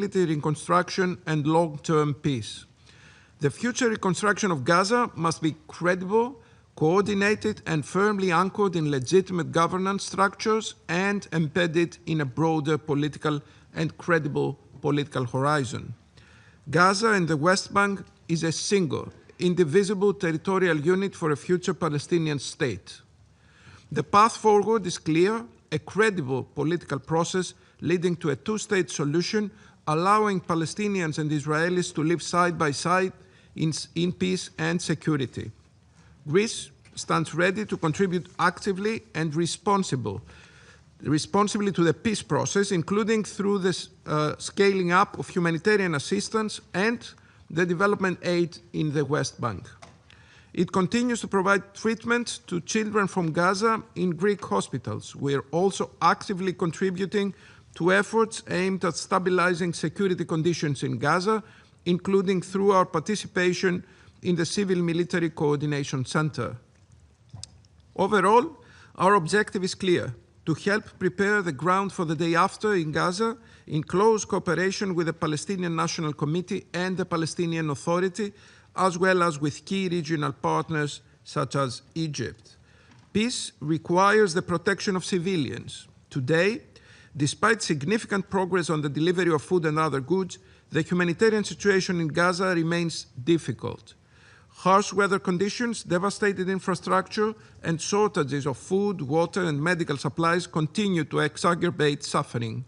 reconstruction and long-term peace. The future reconstruction of Gaza must be credible, coordinated, and firmly anchored in legitimate governance structures and embedded in a broader political and credible political horizon. Gaza and the West Bank is a single, indivisible territorial unit for a future Palestinian state. The path forward is clear, a credible political process leading to a two-state solution, allowing Palestinians and Israelis to live side by side in peace and security. Greece stands ready to contribute actively and responsibly to the peace process, including through the scaling up of humanitarian assistance and the development aid in the West Bank. It continues to provide treatment to children from Gaza in Greek hospitals. We are also actively contributing to efforts aimed at stabilizing security conditions in Gaza, including through our participation in the Civil-Military Coordination Center. Overall, our objective is clear: to help prepare the ground for the day after in Gaza in close cooperation with the Palestinian National Committee and the Palestinian Authority, as well as with key regional partners such as Egypt. Peace requires the protection of civilians. Today, despite significant progress on the delivery of food and other goods, the humanitarian situation in Gaza remains difficult. Harsh weather conditions, devastated infrastructure, and shortages of food, water, and medical supplies continue to exacerbate suffering.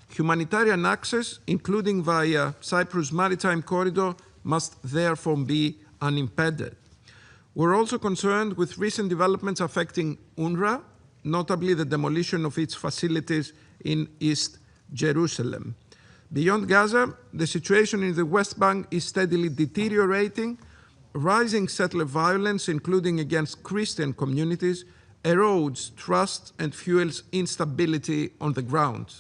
Humanitarian access, including via Cyprus Maritime Corridor, must therefore be unimpeded. We're also concerned with recent developments affecting UNRWA, notably the demolition of its facilities in East Jerusalem. Beyond Gaza, the situation in the West Bank is steadily deteriorating. Rising settler violence, including against Christian communities, erodes trust and fuels instability on the ground.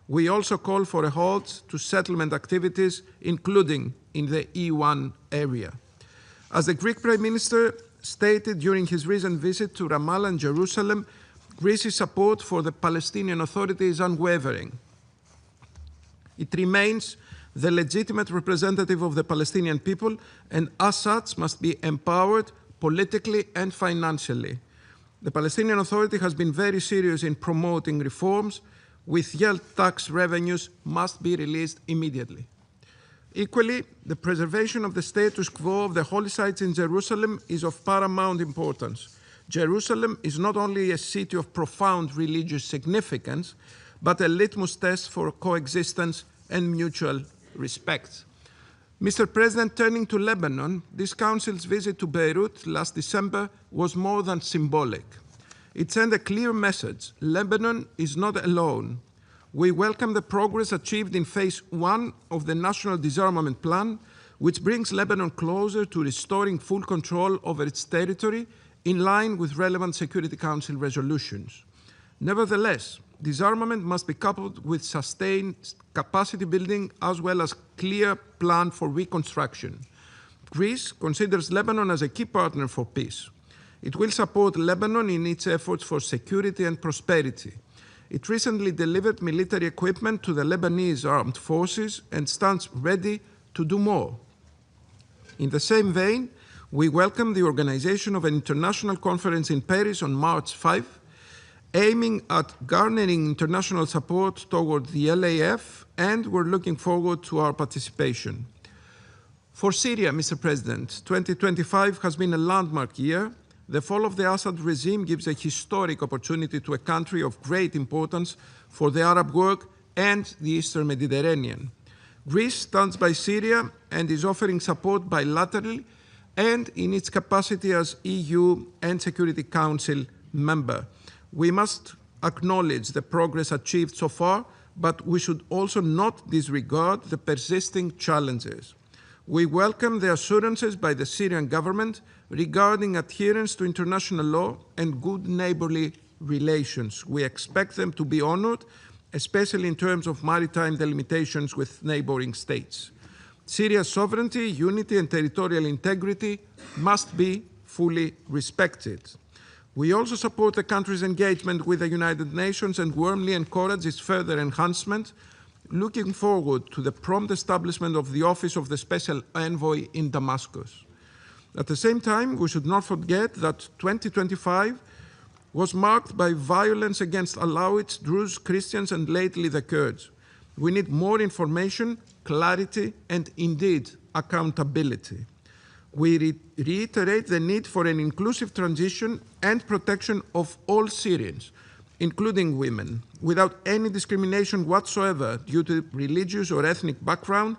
We also call for a halt to settlement activities, including in the E1 area. As the Greek Prime Minister stated during his recent visit to Ramallah and Jerusalem, Greece's support for the Palestinian Authority is unwavering. It remains the legitimate representative of the Palestinian people, and as such must be empowered politically and financially. The Palestinian Authority has been very serious in promoting reforms. Withheld tax revenues must be released immediately. Equally, the preservation of the status quo of the holy sites in Jerusalem is of paramount importance. Jerusalem is not only a city of profound religious significance, but a litmus test for coexistence and mutual respect. Mr. President, turning to Lebanon, this Council's visit to Beirut last December was more than symbolic. It sent a clear message: Lebanon is not alone. We welcome the progress achieved in Phase 1 of the National Disarmament Plan, which brings Lebanon closer to restoring full control over its territory in line with relevant Security Council resolutions. Nevertheless, disarmament must be coupled with sustained capacity building as well as clear plan for reconstruction. Greece considers Lebanon as a key partner for peace. It will support Lebanon in its efforts for security and prosperity. It recently delivered military equipment to the Lebanese armed forces and stands ready to do more. In the same vein, we welcome the organization of an international conference in Paris on March 5, aiming at garnering international support toward the LAF, and we're looking forward to our participation. For Syria, Mr. President, 2025 has been a landmark year. The fall of the Assad regime gives a historic opportunity to a country of great importance for the Arab world and the Eastern Mediterranean. Greece stands by Syria and is offering support bilaterally and in its capacity as EU and Security Council member. We must acknowledge the progress achieved so far, but we should also not disregard the persisting challenges. We welcome the assurances by the Syrian government regarding adherence to international law and good neighborly relations. We expect them to be honored, especially in terms of maritime delimitations with neighboring states. Syria's sovereignty, unity, and territorial integrity must be fully respected. We also support the country's engagement with the United Nations and warmly encourage its further enhancement. looking forward to the prompt establishment of the Office of the Special Envoy in Damascus. At the same time, we should not forget that 2025 was marked by violence against Alawites, Druze, Christians, and lately the Kurds. We need more information, clarity, and indeed accountability. We reiterate the need for an inclusive transition and protection of all Syrians, including women, without any discrimination whatsoever due to religious or ethnic background,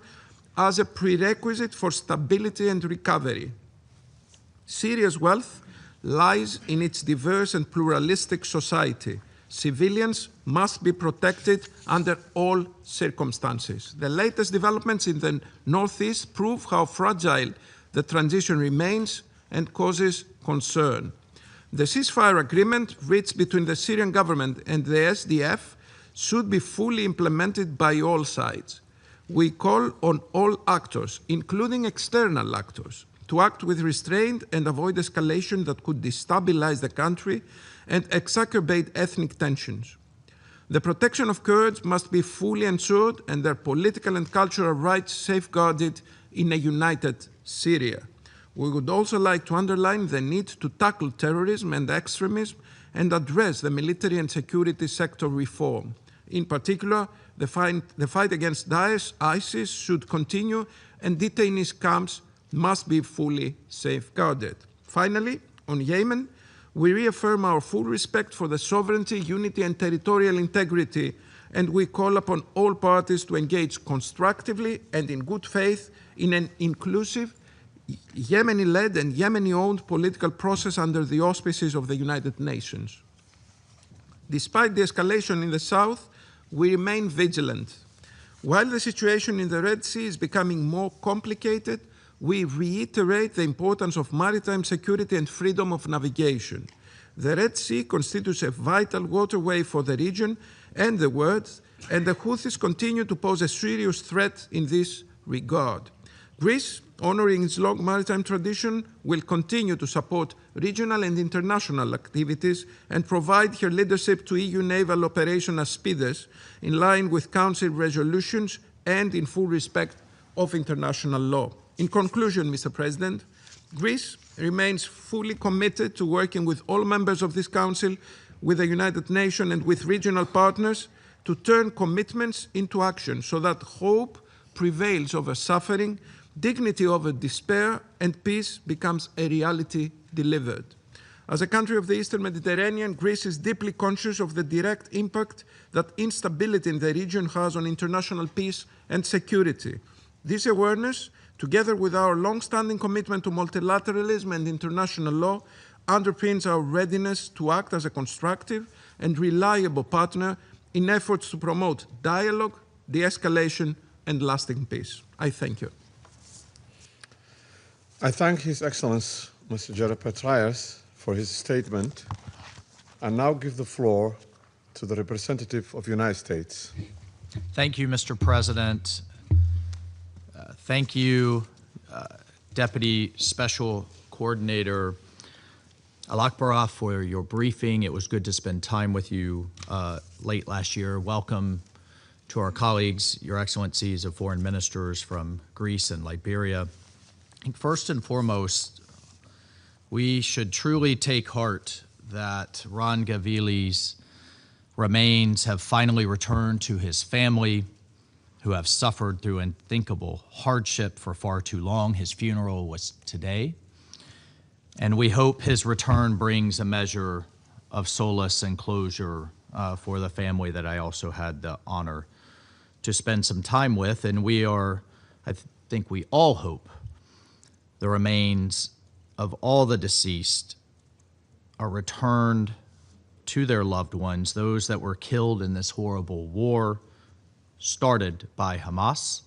as a prerequisite for stability and recovery. Syria's wealth lies in its diverse and pluralistic society. Civilians must be protected under all circumstances. The latest developments in the northeast prove how fragile the transition remains and causes concern. The ceasefire agreement reached between the Syrian government and the SDF should be fully implemented by all sides. We call on all actors, including external actors, to act with restraint and avoid escalation that could destabilize the country and exacerbate ethnic tensions. The protection of Kurds must be fully ensured and their political and cultural rights safeguarded in a united Syria. We would also like to underline the need to tackle terrorism and extremism and address the military and security sector reform. In particular, the fight against Daesh, ISIS should continue, and detainees camps must be fully safeguarded. Finally, on Yemen, we reaffirm our full respect for the sovereignty, unity, and territorial integrity, and we call upon all parties to engage constructively and in good faith in an inclusive, Yemeni-led and Yemeni-owned political process under the auspices of the United Nations. Despite the escalation in the south, we remain vigilant. While the situation in the Red Sea is becoming more complicated, we reiterate the importance of maritime security and freedom of navigation. The Red Sea constitutes a vital waterway for the region and the world, and the Houthis continue to pose a serious threat in this regard. Greece, honoring its long maritime tradition, will continue to support regional and international activities and provide her leadership to EU naval operation Aspides in line with Council resolutions and in full respect of international law. In conclusion, Mr. President, Greece remains fully committed to working with all members of this Council, with the United Nations and with regional partners to turn commitments into action so that hope prevails over suffering, dignity over despair, and peace becomes a reality delivered. As a country of the Eastern Mediterranean, Greece is deeply conscious of the direct impact that instability in the region has on international peace and security. This awareness, together with our long-standing commitment to multilateralism and international law, underpins our readiness to act as a constructive and reliable partner in efforts to promote dialogue, de-escalation, and lasting peace. I thank you. I thank His Excellency, Mr. Gerard Petraeus, for his statement, and now give the floor to the representative of the United States. Thank you, Mr. President. Thank you, Deputy Special Coordinator Al-Akbarov, for your briefing. It was good to spend time with you late last year. Welcome to our colleagues, Your Excellencies of Foreign Ministers from Greece and Liberia. I think first and foremost, we should truly take heart that Ron Gavili's remains have finally returned to his family, who have suffered through unthinkable hardship for far too long. His funeral was today, and we hope his return brings a measure of solace and closure for the family that I also had the honor to spend some time with. And we are, I think we all hope, the remains of all the deceased are returned to their loved ones, those that were killed in this horrible war started by Hamas,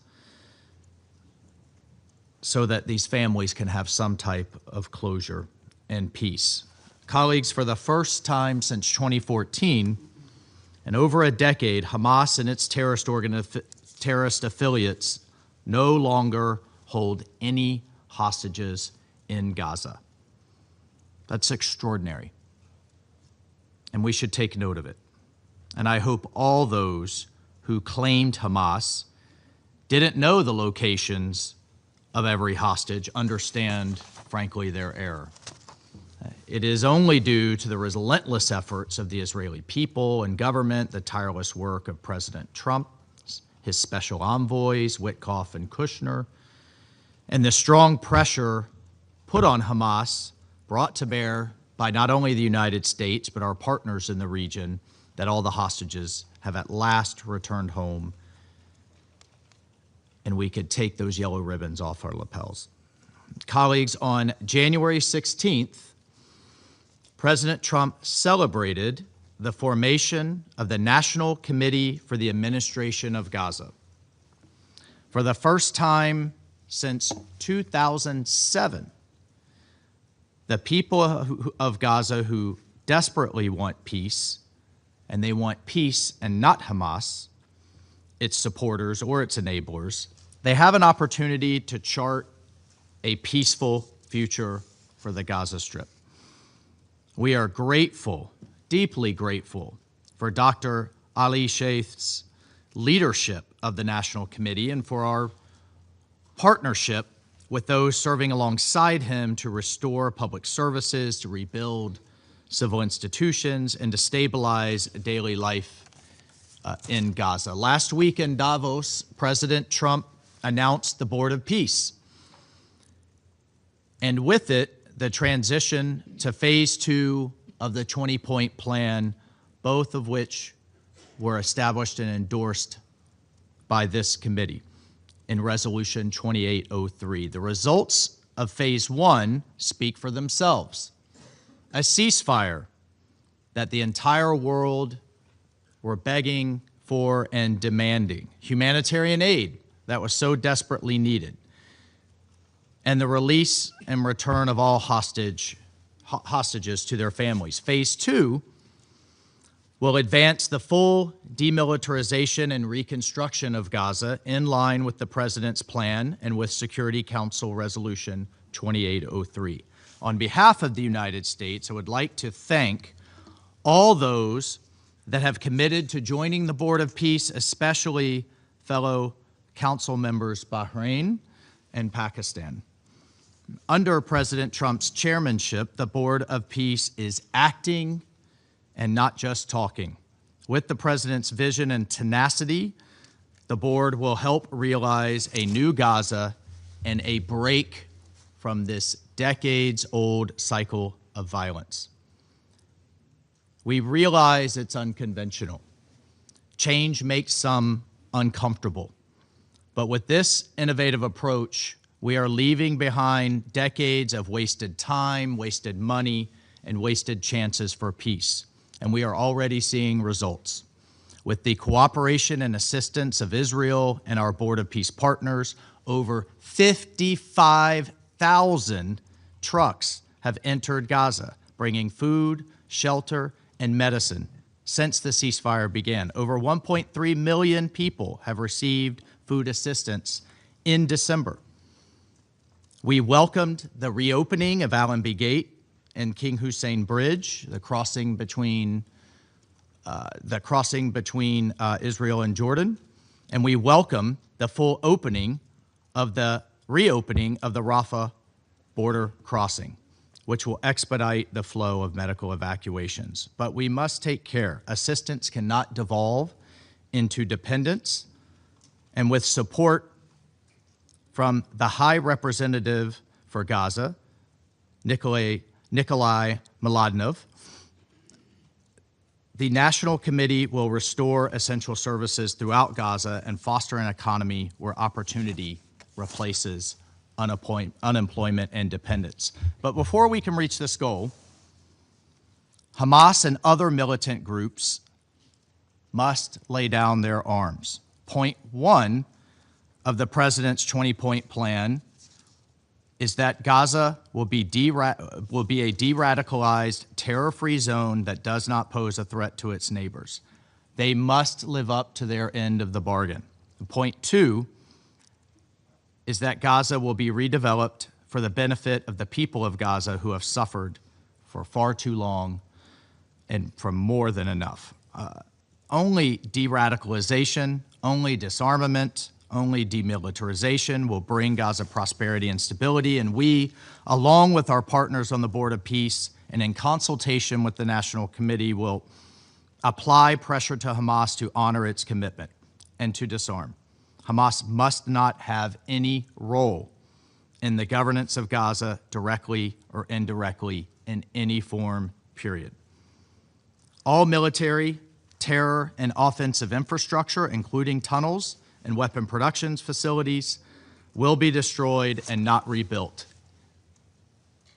so that these families can have some type of closure and peace. Colleagues, for the first time since 2014, in over a decade, Hamas and its terrorist affiliates no longer hold any hostages in Gaza. That's extraordinary, and we should take note of it. And I hope all those who claimed Hamas didn't know the locations of every hostage understand, frankly, their error. It is only due to the relentless efforts of the Israeli people and government, the tireless work of President Trump, his special envoys, Witkoff and Kushner, and the strong pressure put on Hamas, brought to bear by not only the United States, but our partners in the region, that all the hostages have at last returned home, and we could take those yellow ribbons off our lapels. Colleagues, on January 16th, President Trump celebrated the formation of the National Committee for the Administration of Gaza. For the first time since 2007, the people of Gaza who desperately want peace, and they want peace and not Hamas, its supporters or its enablers, they have an opportunity to chart a peaceful future for the Gaza Strip. We are grateful, deeply grateful, for Dr. Ali Sheikh's leadership of the National Committee and for our partnership with those serving alongside him to restore public services, to rebuild civil institutions, and to stabilize daily life in Gaza. Last week in Davos, President Trump announced the Board of Peace, and with it, the transition to phase 2 of the 20-point plan, both of which were established and endorsed by this committee in Resolution 2803. The results of phase 1 speak for themselves. A ceasefire that the entire world were begging for and demanding. Humanitarian aid that was so desperately needed. And the release and return of all hostages to their families. Phase 2 will advance the full demilitarization and reconstruction of Gaza in line with the President's plan and with Security Council Resolution 2803. On behalf of the United States, I would like to thank all those that have committed to joining the Board of Peace, especially fellow council members Bahrain and Pakistan. Under President Trump's chairmanship, the Board of Peace is acting and not just talking. With the President's vision and tenacity, the board will help realize a new Gaza and a break from this decades-old cycle of violence. We realize it's unconventional. Change makes some uncomfortable. But with this innovative approach, we are leaving behind decades of wasted time, wasted money, and wasted chances for peace. And we are already seeing results. With the cooperation and assistance of Israel and our Board of Peace partners, over 55,000 trucks have entered Gaza, bringing food, shelter, and medicine since the ceasefire began. Over 1.3 million people have received food assistance in December. We welcomed the reopening of Allenby Gate and King Hussein Bridge, the crossing between Israel and Jordan, and we welcome the full reopening of the Rafah border crossing, which will expedite the flow of medical evacuations. But we must take care. Assistance cannot devolve into dependence, and with support from the High Representative for Gaza, Nikolai Mladinov, the National Committee will restore essential services throughout Gaza and foster an economy where opportunity replaces unemployment and dependence. But before we can reach this goal, Hamas and other militant groups must lay down their arms. Point 1 of the President's 20-point plan is that Gaza will be a de-radicalized, terror-free zone that does not pose a threat to its neighbors. They must live up to their end of the bargain. Point 2 is that Gaza will be redeveloped for the benefit of the people of Gaza who have suffered for far too long and for more than enough. Only de-radicalization, only disarmament, only demilitarization will bring Gaza prosperity and stability, and we, along with our partners on the Board of Peace and in consultation with the National Committee, will apply pressure to Hamas to honor its commitment and to disarm. Hamas must not have any role in the governance of Gaza, directly or indirectly, in any form, period. All military, terror, and offensive infrastructure, including tunnels and weapon production facilities, will be destroyed and not rebuilt.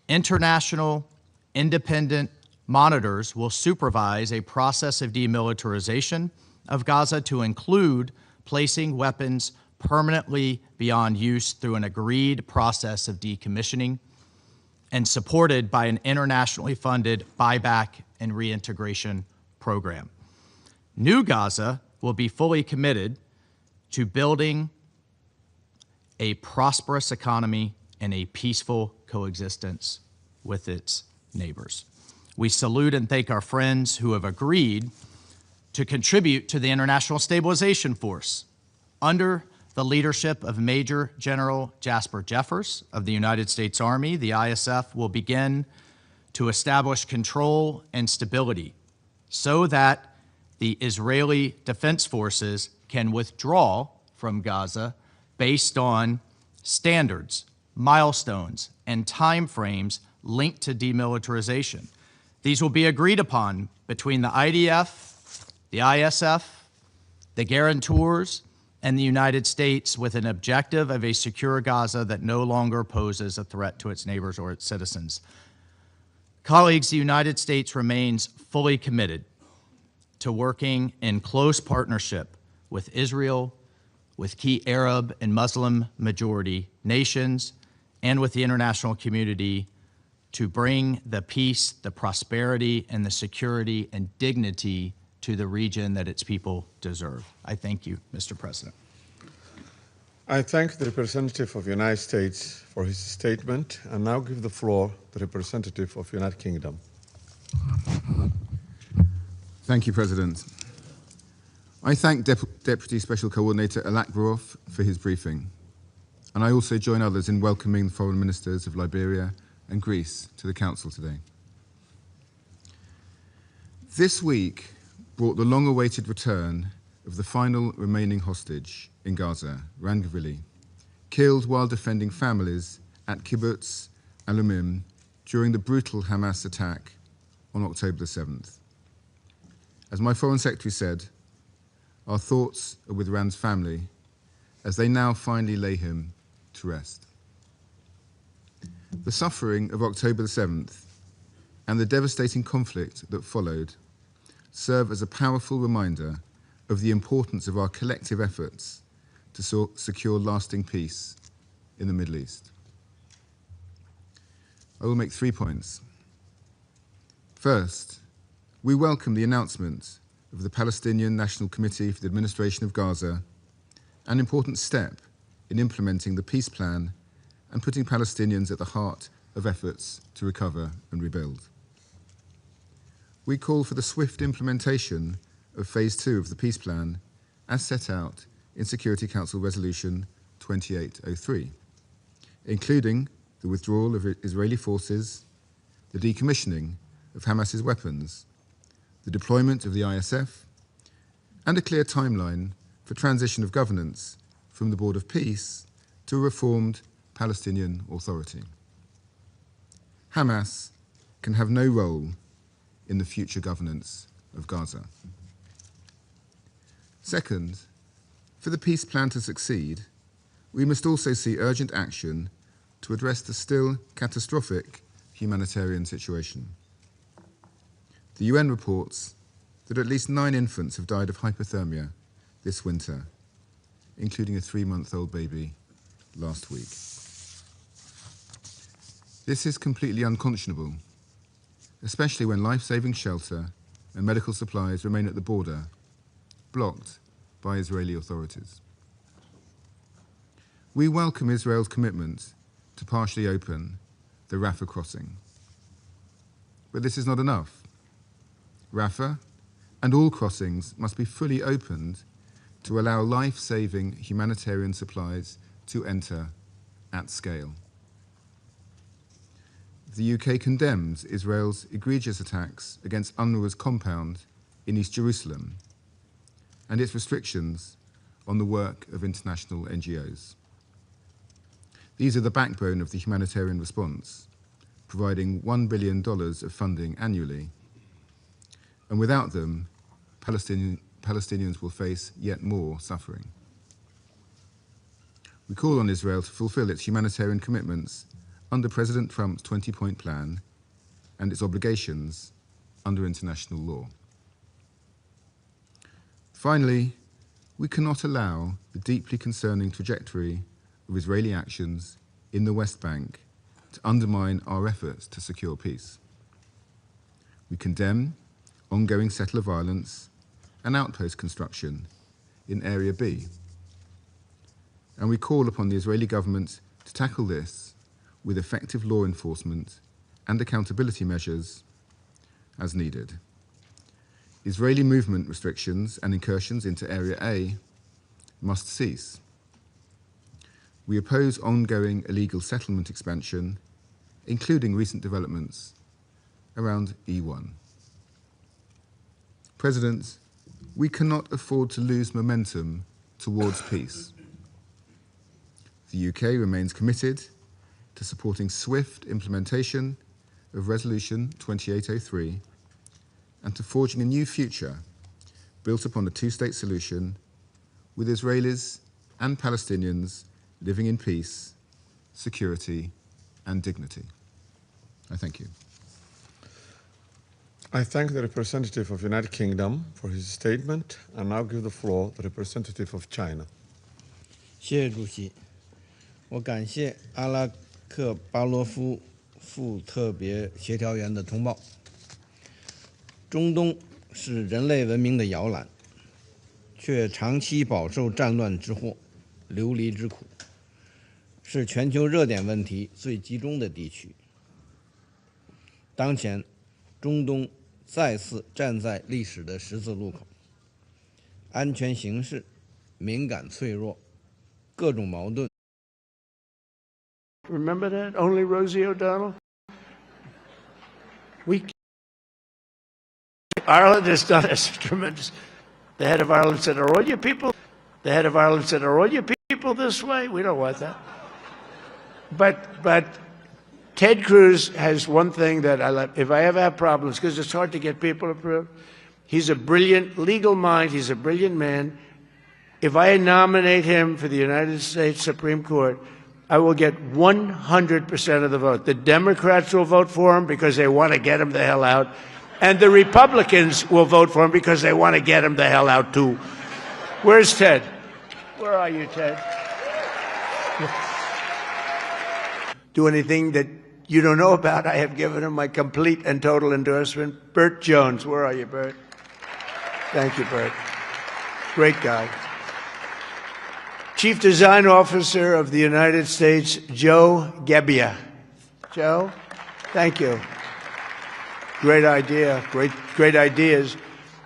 International, independent monitors will supervise a process of demilitarization of Gaza to include placing weapons permanently beyond use through an agreed process of decommissioning and supported by an internationally funded buyback and reintegration program. New Gaza will be fully committed to building a prosperous economy and a peaceful coexistence with its neighbors. We salute and thank our friends who have agreed to contribute to the International Stabilization Force under the leadership of Major General Jasper Jeffers of the United States Army. The ISF will begin to establish control and stability so that the Israeli Defense Forces can withdraw from Gaza based on standards, milestones, and timeframes linked to demilitarization. These will be agreed upon between the IDF, the ISF, the guarantors, and the United States with an objective of a secure Gaza that no longer poses a threat to its neighbors or its citizens. Colleagues, the United States remains fully committed to working in close partnership with Israel, with key Arab and Muslim majority nations, and with the international community to bring the peace, the prosperity, and the security and dignity to the region that its people deserve. I thank you, Mr. President. I thank the representative of the United States for his statement and now give the floor to the representative of the United Kingdom. Thank you, President. I thank Deputy Special Coordinator Alakbarov for his briefing, and I also join others in welcoming the foreign ministers of Liberia and Greece to the Council today. This week brought the long-awaited return of the final remaining hostage in Gaza, Ran Gavili, killed while defending families at Kibbutz Alumim during the brutal Hamas attack on October the 7th. As my Foreign Secretary said, our thoughts are with Ran's family as they now finally lay him to rest. The suffering of October the 7th and the devastating conflict that followed serve as a powerful reminder of the importance of our collective efforts to secure lasting peace in the Middle East. I will make 3 points. First, we welcome the announcement of the Palestinian National Committee for the Administration of Gaza, an important step in implementing the peace plan and putting Palestinians at the heart of efforts to recover and rebuild. We call for the swift implementation of Phase 2 of the peace plan as set out in Security Council Resolution 2803, including the withdrawal of Israeli forces, the decommissioning of Hamas's weapons, the deployment of the ISF, and a clear timeline for transition of governance from the Board of Peace to a reformed Palestinian Authority. Hamas can have no role in the future governance of Gaza. Second, for the peace plan to succeed, we must also see urgent action to address the still catastrophic humanitarian situation. The UN reports that at least 9 infants have died of hypothermia this winter, including a 3-month-old baby last week. This is completely unconscionable, especially when life-saving shelter and medical supplies remain at the border, blocked by Israeli authorities. We welcome Israel's commitment to partially open the Rafah crossing. But this is not enough. Rafah and all crossings must be fully opened to allow life-saving humanitarian supplies to enter at scale. The UK condemns Israel's egregious attacks against UNRWA's compound in East Jerusalem and its restrictions on the work of international NGOs. These are the backbone of the humanitarian response, providing $1 billion of funding annually. And without them, Palestinians will face yet more suffering. We call on Israel to fulfill its humanitarian commitments under President Trump's 20-point plan and its obligations under international law. Finally, we cannot allow the deeply concerning trajectory of Israeli actions in the West Bank to undermine our efforts to secure peace. We condemn ongoing settler violence and outpost construction in Area B. And we call upon the Israeli government to tackle this with effective law enforcement and accountability measures as needed. Israeli movement restrictions and incursions into Area A must cease. We oppose ongoing illegal settlement expansion, including recent developments around E1. President, we cannot afford to lose momentum towards peace. The UK remains committed to supporting swift implementation of Resolution 2803 and to forging a new future built upon a two-state solution with Israelis and Palestinians living in peace, security, and dignity. I thank you. I thank the representative of the United Kingdom for his statement and now give the floor to the representative of China. 谢谢主席，我感谢阿拉克巴罗夫副特别协调员的通报。中东是人类文明的摇篮，却长期饱受战乱之祸、流离之苦，是全球热点问题最集中的地区。当前，中东再次站在历史的十字路口，安全形势敏感脆弱，各种矛盾。 Remember that? Only Rosie O'Donnell? Ireland has done us tremendous. The head of Ireland said, are all you people? The head of Ireland said, are all you people this way? We don't want that. But Ted Cruz has one thing that I like. If I ever have problems, because it's hard to get people approved, he's a brilliant legal mind. He's a brilliant man. If I nominate him for the United States Supreme Court, I will get 100% of the vote. The Democrats will vote for him because they want to get him the hell out. And the Republicans will vote for him because they want to get him the hell out, too. Where's Ted? Where are you, Ted? Do anything that you don't know about. I have given him my complete and total endorsement. Burt Jones. Where are you, Burt? Thank you, Burt. Great guy. Chief Design Officer of the United States, Joe Gebbia. Joe, thank you. Great idea, great ideas.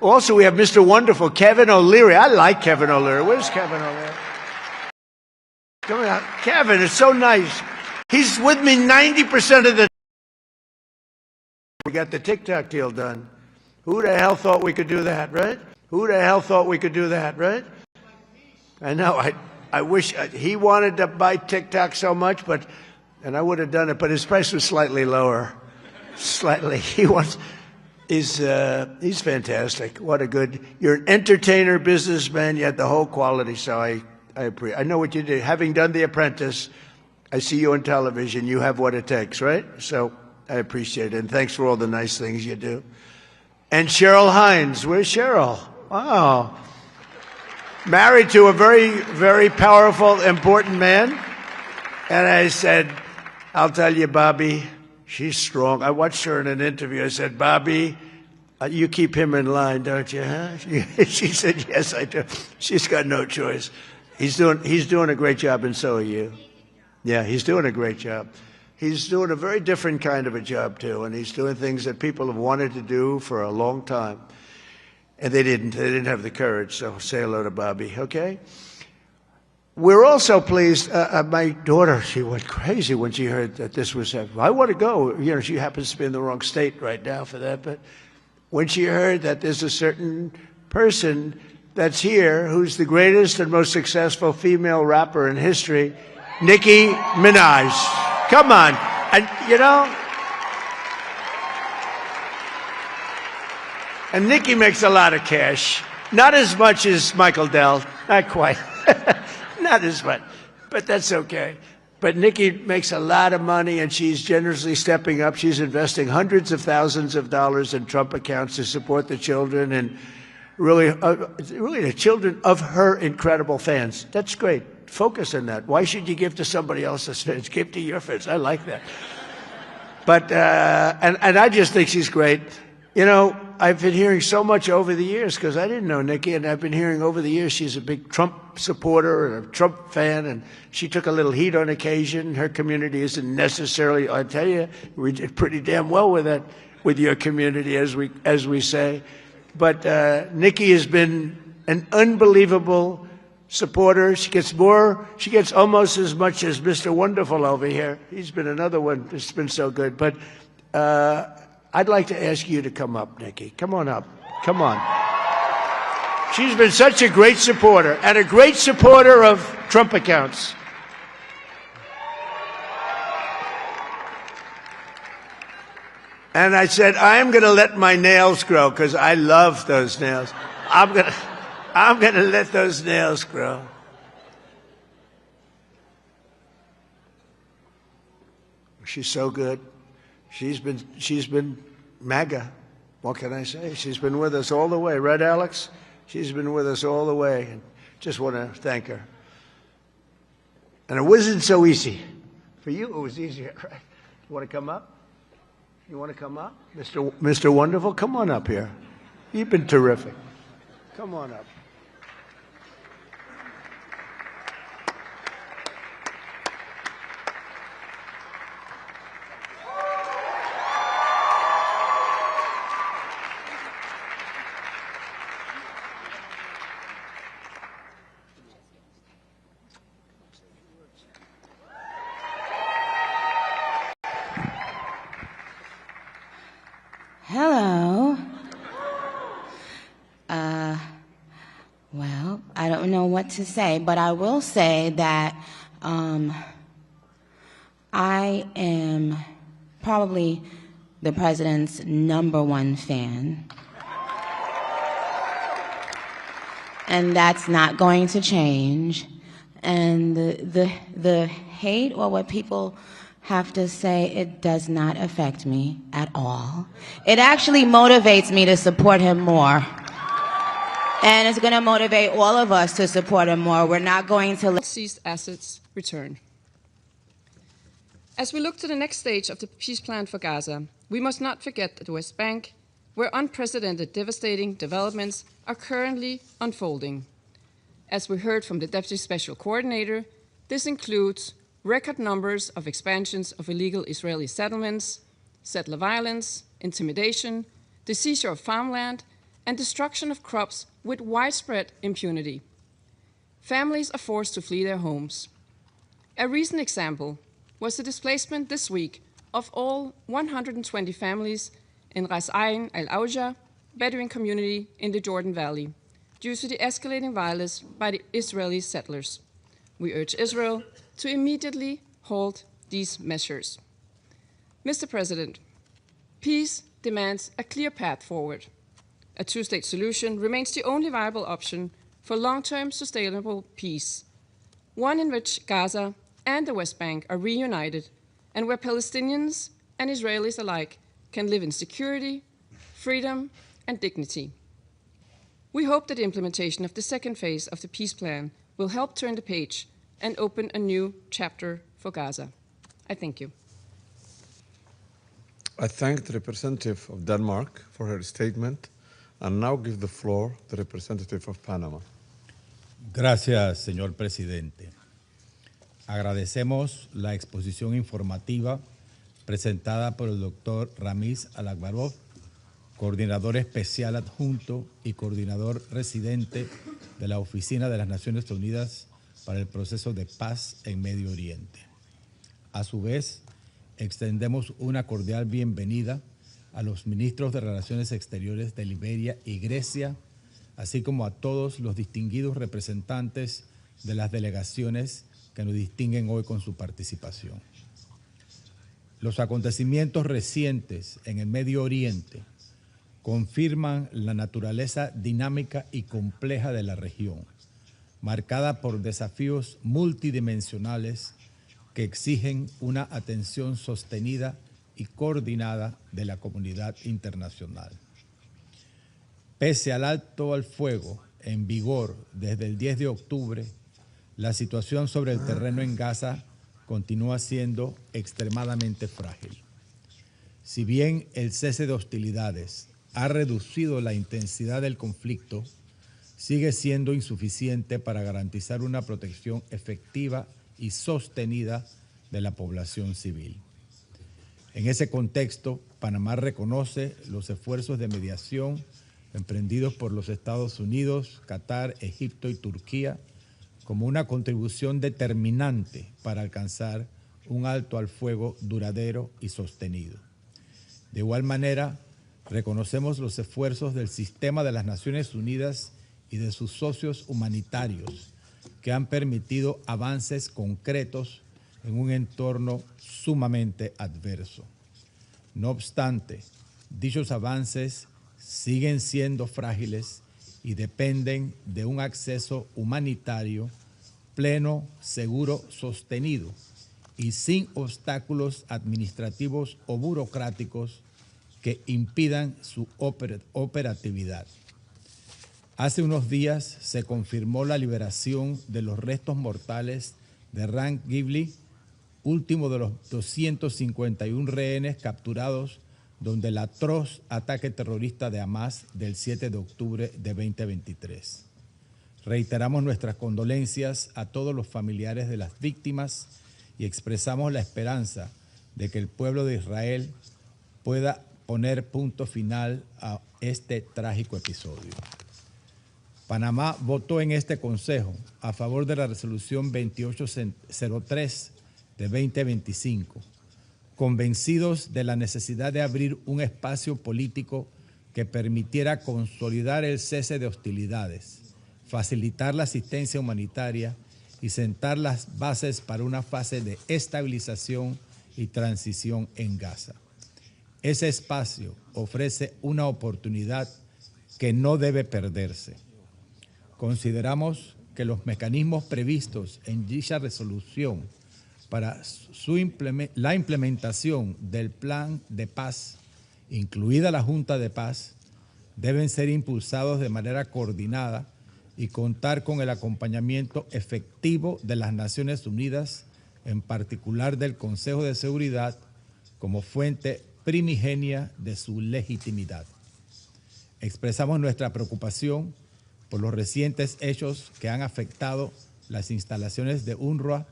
Also, we have Mr. Wonderful, Kevin O'Leary. I like Kevin O'Leary. Where's Kevin O'Leary? Come on, Kevin, it's so nice. He's with me 90% of the... We got the TikTok deal done. Who the hell thought we could do that, right? Who the hell thought we could do that, right? I know, I wish he wanted to buy TikTok so much, and I would have done it, but his price was slightly lower. Slightly. He's fantastic. What a good, you're an entertainer, businessman, you had the whole quality, so I appreciate. I know what you do. Having done The Apprentice, I see you on television, you have what it takes, right? So I appreciate it, and thanks for all the nice things you do. And Cheryl Hines, where's Cheryl? Wow. Married to a very, very powerful, important man. And I said, I'll tell you, Bobby, she's strong. I watched her in an interview. I said, Bobby, you keep him in line, don't you, huh? She said, yes, I do. She's got no choice. He's doing a great job, and so are you. Yeah, he's doing a great job. He's doing a very different kind of a job, too, and he's doing things that people have wanted to do for a long time. And they didn't have the courage, so say hello to Bobby, okay? We're also pleased, my daughter, she went crazy when she heard that this was happening. I want to go. You know, she happens to be in the wrong state right now for that, but when she heard that there's a certain person that's here who's the greatest and most successful female rapper in history, Nicki Minaj. Come on. And, you know, and Nicki makes a lot of cash. Not as much as Michael Dell. Not quite. Not as much. But that's okay. But Nicki makes a lot of money, and she's generously stepping up. She's investing hundreds of thousands of dollars in Trump accounts to support the children and really the children of her incredible fans. That's great. Focus on that. Why should you give to somebody else's fans? Give to your fans. I like that. But and I just think she's great. You know, I've been hearing so much over the years because I didn't know Nicki, and I've been hearing over the years she's a big Trump supporter and a Trump fan, and she took a little heat on occasion. Her community isn't necessarily, I tell you, we did pretty damn well with that, with your community, as we say. But Nicki has been an unbelievable supporter. She gets almost as much as Mr. Wonderful over here. He's been another one that's been so good. But I'd like to ask you to come up, Nicki. Come on up. Come on. She's been such a great supporter, and a great supporter of Trump accounts. And I said, I'm going to let my nails grow because I love those nails. I'm going to let those nails grow. She's so good. She's been MAGA. What can I say? She's been with us all the way. Right, Alex? She's been with us all the way. And just want to thank her. And it wasn't so easy. For you, it was easier, right? You want to come up? You want to come up? Mr. Wonderful, come on up here. You've been terrific. Come on up. Hello. Well, I don't know what to say, but I will say that I am probably the president's #1 fan. And that's not going to change. And the hate or what people have to say, it does not affect me at all. It actually motivates me to support him more. And it's going to motivate all of us to support him more. We're not going to let seized assets return. As we look to the next stage of the peace plan for Gaza, we must not forget the West Bank, where unprecedented devastating developments are currently unfolding. As we heard from the Deputy Special Coordinator, this includes record numbers of expansions of illegal Israeli settlements, settler violence, intimidation, the seizure of farmland, and destruction of crops with widespread impunity. Families are forced to flee their homes. A recent example was the displacement this week of all 120 families in Ras Ain al-Auja, Bedouin community in the Jordan Valley, due to the escalating violence by the Israeli settlers. We urge Israel to immediately halt these measures. Mr. President, peace demands a clear path forward. A two-state solution remains the only viable option for long-term sustainable peace, one in which Gaza and the West Bank are reunited and where Palestinians and Israelis alike can live in security, freedom, and dignity. We hope that the implementation of the second phase of the peace plan will help turn the page and open a new chapter for Gaza. I thank you. I thank the representative of Denmark for her statement and now give the floor to the representative of Panama. Gracias, señor presidente. Agradecemos la exposición informativa presentada por el doctor Ramiz Alakbarov, coordinador especial adjunto y coordinador residente de la Oficina de las Naciones Unidas para el Proceso de Paz en Medio Oriente. A su vez, extendemos una cordial bienvenida a los ministros de Relaciones Exteriores de Liberia y Grecia, así como a todos los distinguidos representantes de las delegaciones que nos distinguen hoy con su participación. Los acontecimientos recientes en el Medio Oriente confirman la naturaleza dinámica y compleja de la región, marcada por desafíos multidimensionales que exigen una atención sostenida y coordinada de la comunidad internacional. Pese al alto al fuego en vigor desde el 10 de octubre, la situación sobre el terreno en Gaza continúa siendo extremadamente frágil. Si bien el cese de hostilidades ha reducido la intensidad del conflicto, sigue siendo insuficiente para garantizar una protección efectiva y sostenida de la población civil. En ese contexto, Panamá reconoce los esfuerzos de mediación emprendidos por los Estados Unidos, Qatar, Egipto y Turquía como una contribución determinante para alcanzar un alto al fuego duradero y sostenido. De igual manera, reconocemos los esfuerzos del sistema de las Naciones Unidas y de sus socios humanitarios que han permitido avances concretos en un entorno sumamente adverso. No obstante, dichos avances siguen siendo frágiles y dependen de un acceso humanitario pleno, seguro, sostenido y sin obstáculos administrativos o burocráticos que impidan su operatividad. Hace unos días se confirmó la liberación de los restos mortales de Ran Ghibli, último de los 251 rehenes capturados donde el atroz ataque terrorista de Hamas del 7 de octubre de 2023. Reiteramos nuestras condolencias a todos los familiares de las víctimas y expresamos la esperanza de que el pueblo de Israel pueda poner punto final a este trágico episodio. Panamá votó en este Consejo a favor de la resolución 2803 de 2025, convencidos de la necesidad de abrir un espacio político que permitiera consolidar el cese de hostilidades, facilitar la asistencia humanitaria y sentar las bases para una fase de estabilización y transición en Gaza. Ese espacio ofrece una oportunidad que no debe perderse. Consideramos que los mecanismos previstos en dicha resolución para la implementación del plan de paz, incluida la Junta de Paz, deben ser impulsados de manera coordinada y contar con el acompañamiento efectivo de las Naciones Unidas, en particular del Consejo de Seguridad, como fuente primigenia de su legitimidad. Expresamos nuestra preocupación por los recientes hechos que han afectado las instalaciones de UNRWA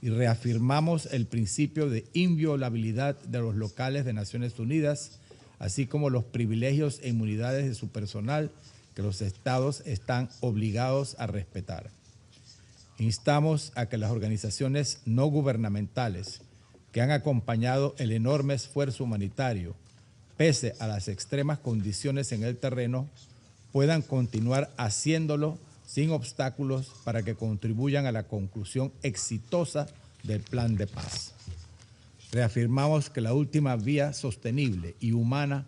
y reafirmamos el principio de inviolabilidad de los locales de Naciones Unidas, así como los privilegios e inmunidades de su personal que los estados están obligados a respetar. Instamos a que las organizaciones no gubernamentales que han acompañado el enorme esfuerzo humanitario, pese a las extremas condiciones en el terreno, puedan continuar haciéndolo sin obstáculos para que contribuyan a la conclusión exitosa del plan de paz. Reafirmamos que la última vía sostenible y humana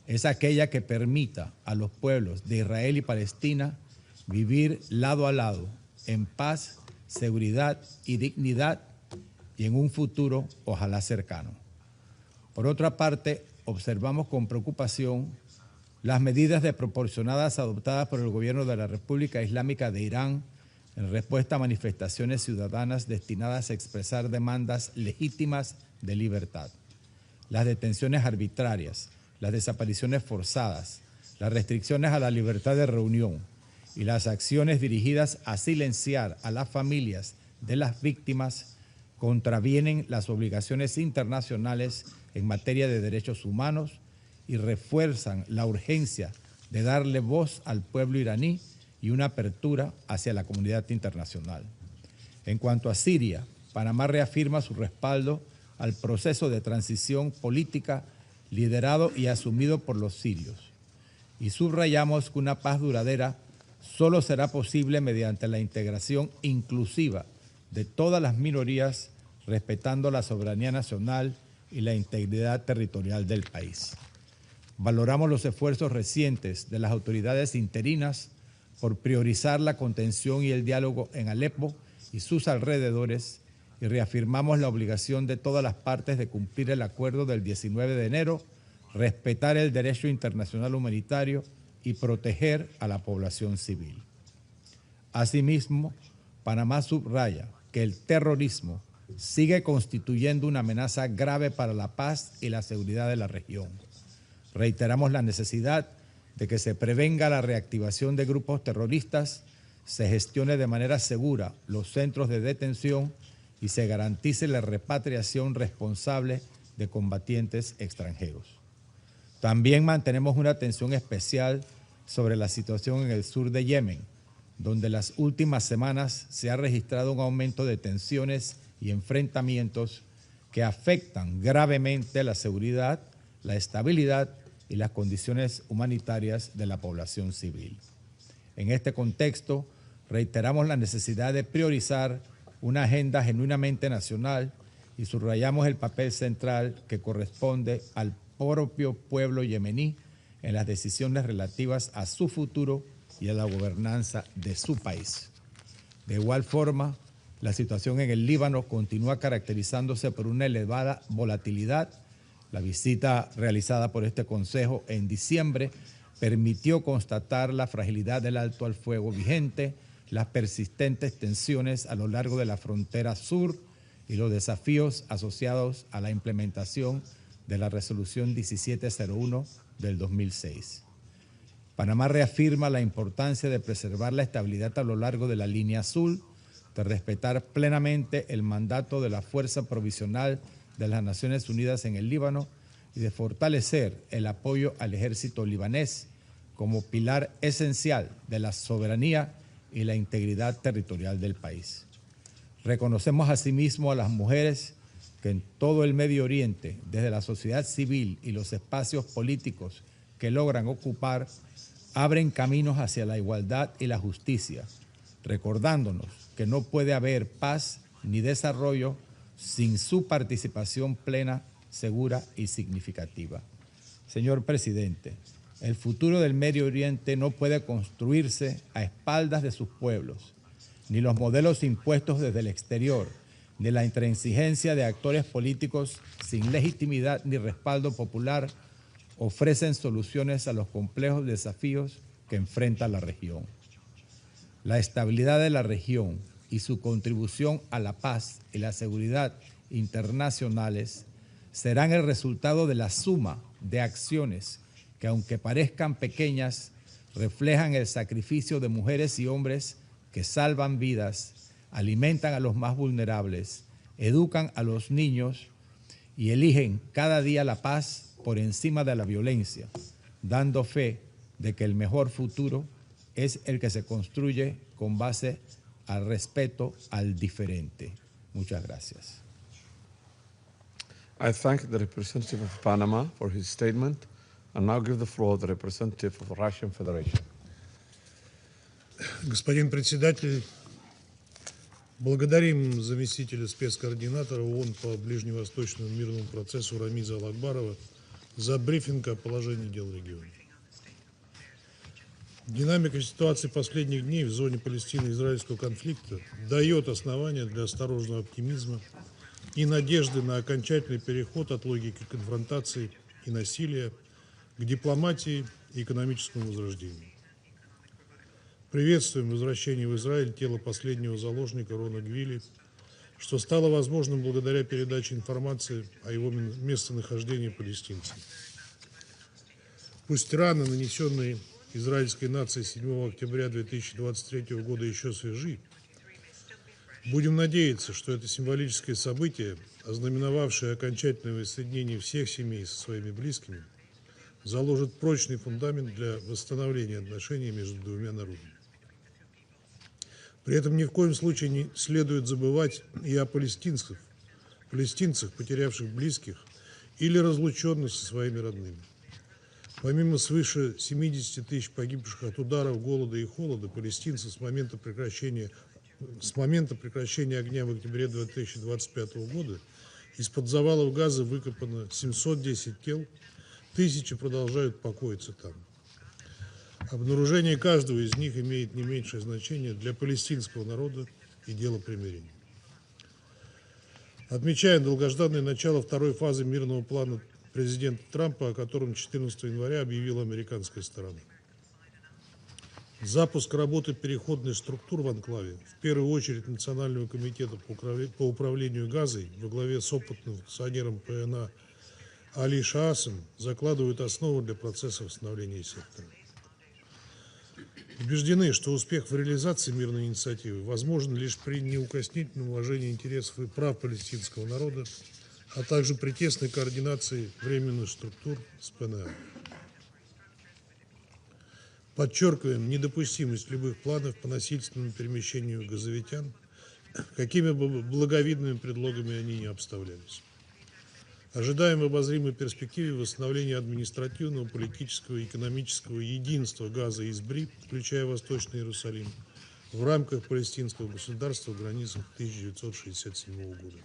es aquella que permita a los pueblos de Israel y Palestina vivir lado a lado, en paz, seguridad y dignidad, y en un futuro ojalá cercano. Por otra parte, observamos con preocupación las medidas desproporcionadas adoptadas por el gobierno de la República Islámica de Irán en respuesta a manifestaciones ciudadanas destinadas a expresar demandas legítimas de libertad. Las detenciones arbitrarias, las desapariciones forzadas, las restricciones a la libertad de reunión y las acciones dirigidas a silenciar a las familias de las víctimas contravienen las obligaciones internacionales en materia de derechos humanos y refuerzan la urgencia de darle voz al pueblo iraní y una apertura hacia la comunidad internacional. En cuanto a Siria, Panamá reafirma su respaldo al proceso de transición política liderado y asumido por los sirios. Y subrayamos que una paz duradera solo será posible mediante la integración inclusiva de todas las minorías, respetando la soberanía nacional y la integridad territorial del país. Valoramos los esfuerzos recientes de las autoridades interinas por priorizar la contención y el diálogo en Alepo y sus alrededores y reafirmamos la obligación de todas las partes de cumplir el acuerdo del 19 de enero, respetar el derecho internacional humanitario y proteger a la población civil. Asimismo, Panamá subraya que el terrorismo sigue constituyendo una amenaza grave para la paz y la seguridad de la región. Reiteramos la necesidad de que se prevenga la reactivación de grupos terroristas, se gestione de manera segura los centros de detención y se garantice la repatriación responsable de combatientes extranjeros. También mantenemos una atención especial sobre la situación en el sur de Yemen, donde las últimas semanas se ha registrado un aumento de tensiones y enfrentamientos que afectan gravemente la seguridad, la estabilidad y las condiciones humanitarias de la población civil. En este contexto, reiteramos la necesidad de priorizar una agenda genuinamente nacional y subrayamos el papel central que corresponde al propio pueblo yemení en las decisiones relativas a su futuro y a la gobernanza de su país. De igual forma, la situación en el Líbano continúa caracterizándose por una elevada volatilidad. La visita realizada por este Consejo en diciembre permitió constatar la fragilidad del alto al fuego vigente, las persistentes tensiones a lo largo de la frontera sur y los desafíos asociados a la implementación de la Resolución 1701 del 2006. Panamá reafirma la importancia de preservar la estabilidad a lo largo de la línea azul, de respetar plenamente el mandato de la Fuerza Provisional de las Naciones Unidas en el Líbano y de fortalecer el apoyo al ejército libanés como pilar esencial de la soberanía y la integridad territorial del país. Reconocemos asimismo a las mujeres que en todo el Medio Oriente, desde la sociedad civil y los espacios políticos que logran ocupar, abren caminos hacia la igualdad y la justicia, recordándonos que no puede haber paz ni desarrollo sin su participación plena, segura y significativa. Señor presidente, el futuro del Medio Oriente no puede construirse a espaldas de sus pueblos, ni los modelos impuestos desde el exterior, ni la intransigencia de actores políticos sin legitimidad ni respaldo popular ofrecen soluciones a los complejos desafíos que enfrenta la región. La estabilidad de la región y su contribución a la paz y la seguridad internacionales serán el resultado de la suma de acciones que, aunque parezcan pequeñas, reflejan el sacrificio de mujeres y hombres que salvan vidas, alimentan a los más vulnerables, educan a los niños y eligen cada día la paz por encima de la violencia, dando fe de que el mejor futuro es el que se construye con base al respeto al diferente. Muchas gracias. I thank the representative of Panama for his statement and now give the floor to the representative of the Russian Federation. Господин председатель, благодарим заместителя спецкоординатора ООН по ближневосточному мирному процессу Рамиза Алакбарова за брифинг о положении дел в регионе. Динамика ситуации последних дней в зоне Палестино-израильского конфликта дает основания для осторожного оптимизма и надежды на окончательный переход от логики конфронтации и насилия к дипломатии и экономическому возрождению. Приветствуем возвращение в Израиль тела последнего заложника Рона Гвили, что стало возможным благодаря передаче информации о его местонахождении палестинцам. Пусть раны, нанесенные израильской нацией 7 октября 2023 года, еще свежи, будем надеяться, что это символическое событие, ознаменовавшее окончательное воссоединение всех семей со своими близкими, заложит прочный фундамент для восстановления отношений между двумя народами. При этом ни в коем случае не следует забывать и о палестинцах, потерявших близких или разлученных со своими родными. Помимо свыше 70 тысяч погибших от ударов, голода и холода, палестинцы с момента прекращения огня в октябре 2025 года из-под завалов Газы выкопано 710 тел, тысячи продолжают покоиться там. Обнаружение каждого из них имеет не меньшее значение для палестинского народа и дела примирения. Отмечаем долгожданное начало второй фазы мирного плана президента Трампа, о котором 14 января объявила американская сторона. Запуск работы переходных структур в анклаве, в первую очередь Национального комитета по управлению Газой во главе с опытным функционером ПНА Али Шаасом, закладывают основу для процесса восстановления сектора. Убеждены, что успех в реализации мирной инициативы возможен лишь при неукоснительном уважении интересов и прав палестинского народа, а также при тесной координации временных структур с ПНА. Подчеркиваем недопустимость любых планов по насильственному перемещению газовитян, какими бы благовидными предлогами они ни обставлялись. Ожидаем в обозримой перспективе восстановления административного, политического и экономического единства Газа и СБРИ, включая Восточный Иерусалим, в рамках палестинского государства в границах 1967 года.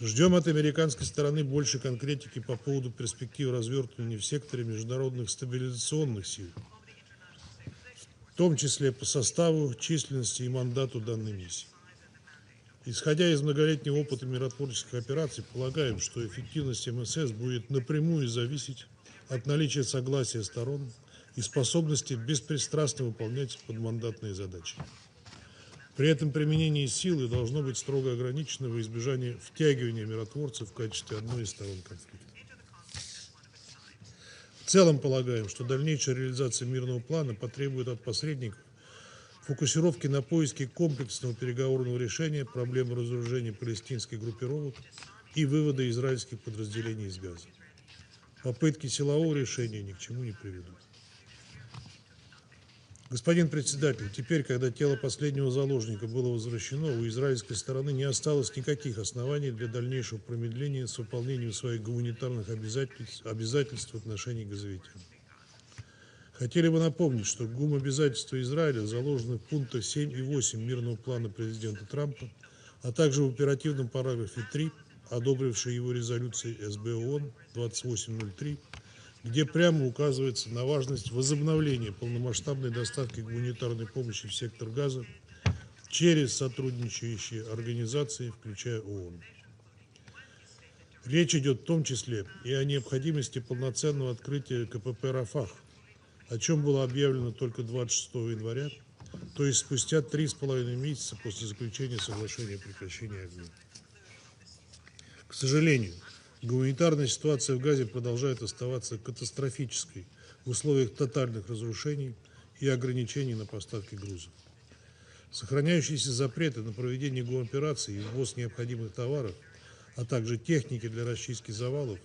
Ждем от американской стороны больше конкретики по поводу перспектив развертывания в секторе международных стабилизационных сил, в том числе по составу, численности и мандату данной миссии. Исходя из многолетнего опыта миротворческих операций, полагаем, что эффективность МСС будет напрямую зависеть от наличия согласия сторон и способности беспристрастно выполнять подмандатные задачи. При этом применение силы должно быть строго ограничено во избежание втягивания миротворцев в качестве одной из сторон конфликта. В целом полагаем, что дальнейшая реализация мирного плана потребует от посредников фокусировки на поиске комплексного переговорного решения проблемы разоружения палестинских группировок и вывода израильских подразделений из Газы. Попытки силового решения ни к чему не приведут. Господин председатель, теперь, когда тело последнего заложника было возвращено, у израильской стороны не осталось никаких оснований для дальнейшего промедления с выполнением своих гуманитарных обязательств в отношении газовитян. Хотели бы напомнить, что гумобязательства Израиля заложены в пунктах 7 и 8 мирного плана президента Трампа, а также в оперативном параграфе 3, одобрившей его резолюцией СБ ООН 2803, где прямо указывается на важность возобновления полномасштабной доставки гуманитарной помощи в сектор Газа через сотрудничающие организации, включая ООН. Речь идет в том числе и о необходимости полноценного открытия КПП «Рафах», о чем было объявлено только 26 января, то есть спустя 3,5 месяца после заключения соглашения о прекращении огня. К сожалению, гуманитарная ситуация в Газе продолжает оставаться катастрофической в условиях тотальных разрушений и ограничений на поставки грузов. Сохраняющиеся запреты на проведение гумопераций и ввоз необходимых товаров, а также техники для расчистки завалов,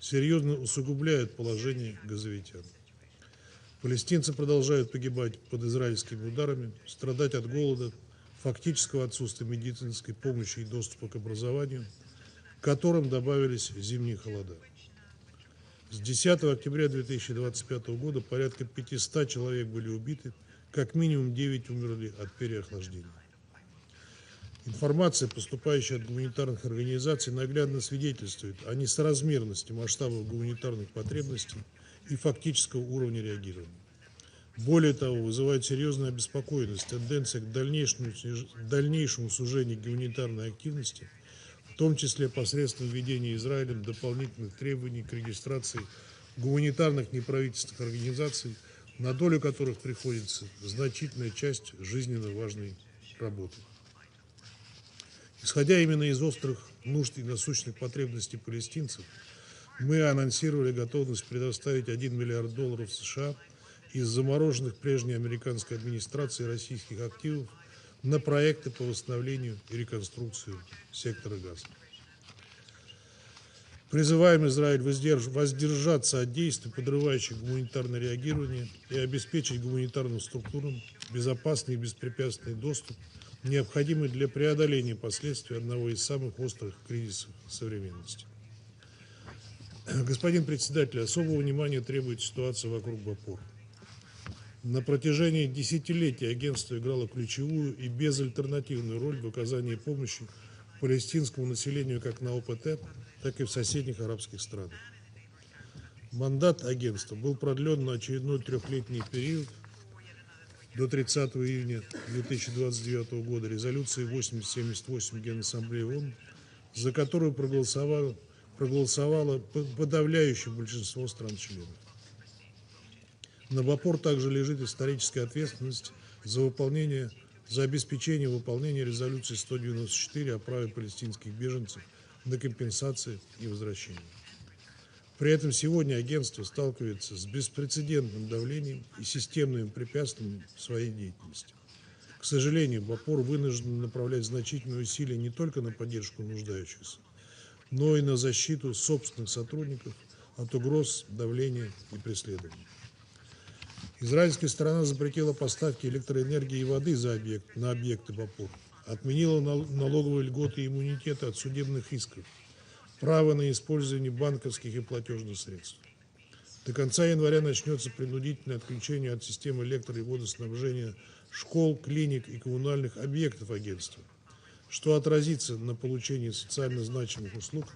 серьезно усугубляют положение газовитян. Палестинцы продолжают погибать под израильскими ударами, страдать от голода, фактического отсутствия медицинской помощи и доступа к образованию, к которым добавились зимние холода. С 10 октября 2025 года порядка 500 человек были убиты, как минимум 9 умерли от переохлаждения. Информация, поступающая от гуманитарных организаций, наглядно свидетельствует о несоразмерности масштабов гуманитарных потребностей и фактического уровня реагирования. Более того, вызывает серьезную обеспокоенность тенденция к дальнейшему сужению гуманитарной активности, в том числе посредством введения Израилем дополнительных требований к регистрации гуманитарных неправительственных организаций, на долю которых приходится значительная часть жизненно важной работы. Исходя именно из острых нужд и насущных потребностей палестинцев, мы анонсировали готовность предоставить $1 миллиард США из замороженных прежней американской администрацией российских активов на проекты по восстановлению и реконструкции сектора Газа. Призываем Израиль воздержаться от действий, подрывающих гуманитарное реагирование, и обеспечить гуманитарным структурам безопасный и беспрепятственный доступ, необходимый для преодоления последствий одного из самых острых кризисов современности. Господин председатель, особого внимания требует ситуация вокруг Бапор. На протяжении десятилетий агентство играло ключевую и безальтернативную роль в оказании помощи палестинскому населению как на ОПТ, так и в соседних арабских странах. Мандат агентства был продлен на очередной трехлетний период до 30 июня 2029 года резолюцией 8078 Генассамблеи ООН, за которую проголосовало подавляющее большинство стран-членов. На Бапор также лежит историческая ответственность за обеспечение выполнения резолюции 194 о праве палестинских беженцев на компенсации и возвращение. При этом сегодня агентство сталкивается с беспрецедентным давлением и системными препятствиями в своей деятельности. К сожалению, Бапор вынужден направлять значительные усилия не только на поддержку нуждающихся, но и на защиту собственных сотрудников от угроз, давления и преследований. Израильская сторона запретила поставки электроэнергии и воды на объекты Бапор, отменила налоговые льготы и иммунитеты от судебных исков, право на использование банковских и платежных средств. До конца января начнется принудительное отключение от системы электро- и водоснабжения школ, клиник и коммунальных объектов агентства, что отразится на получении социально значимых услуг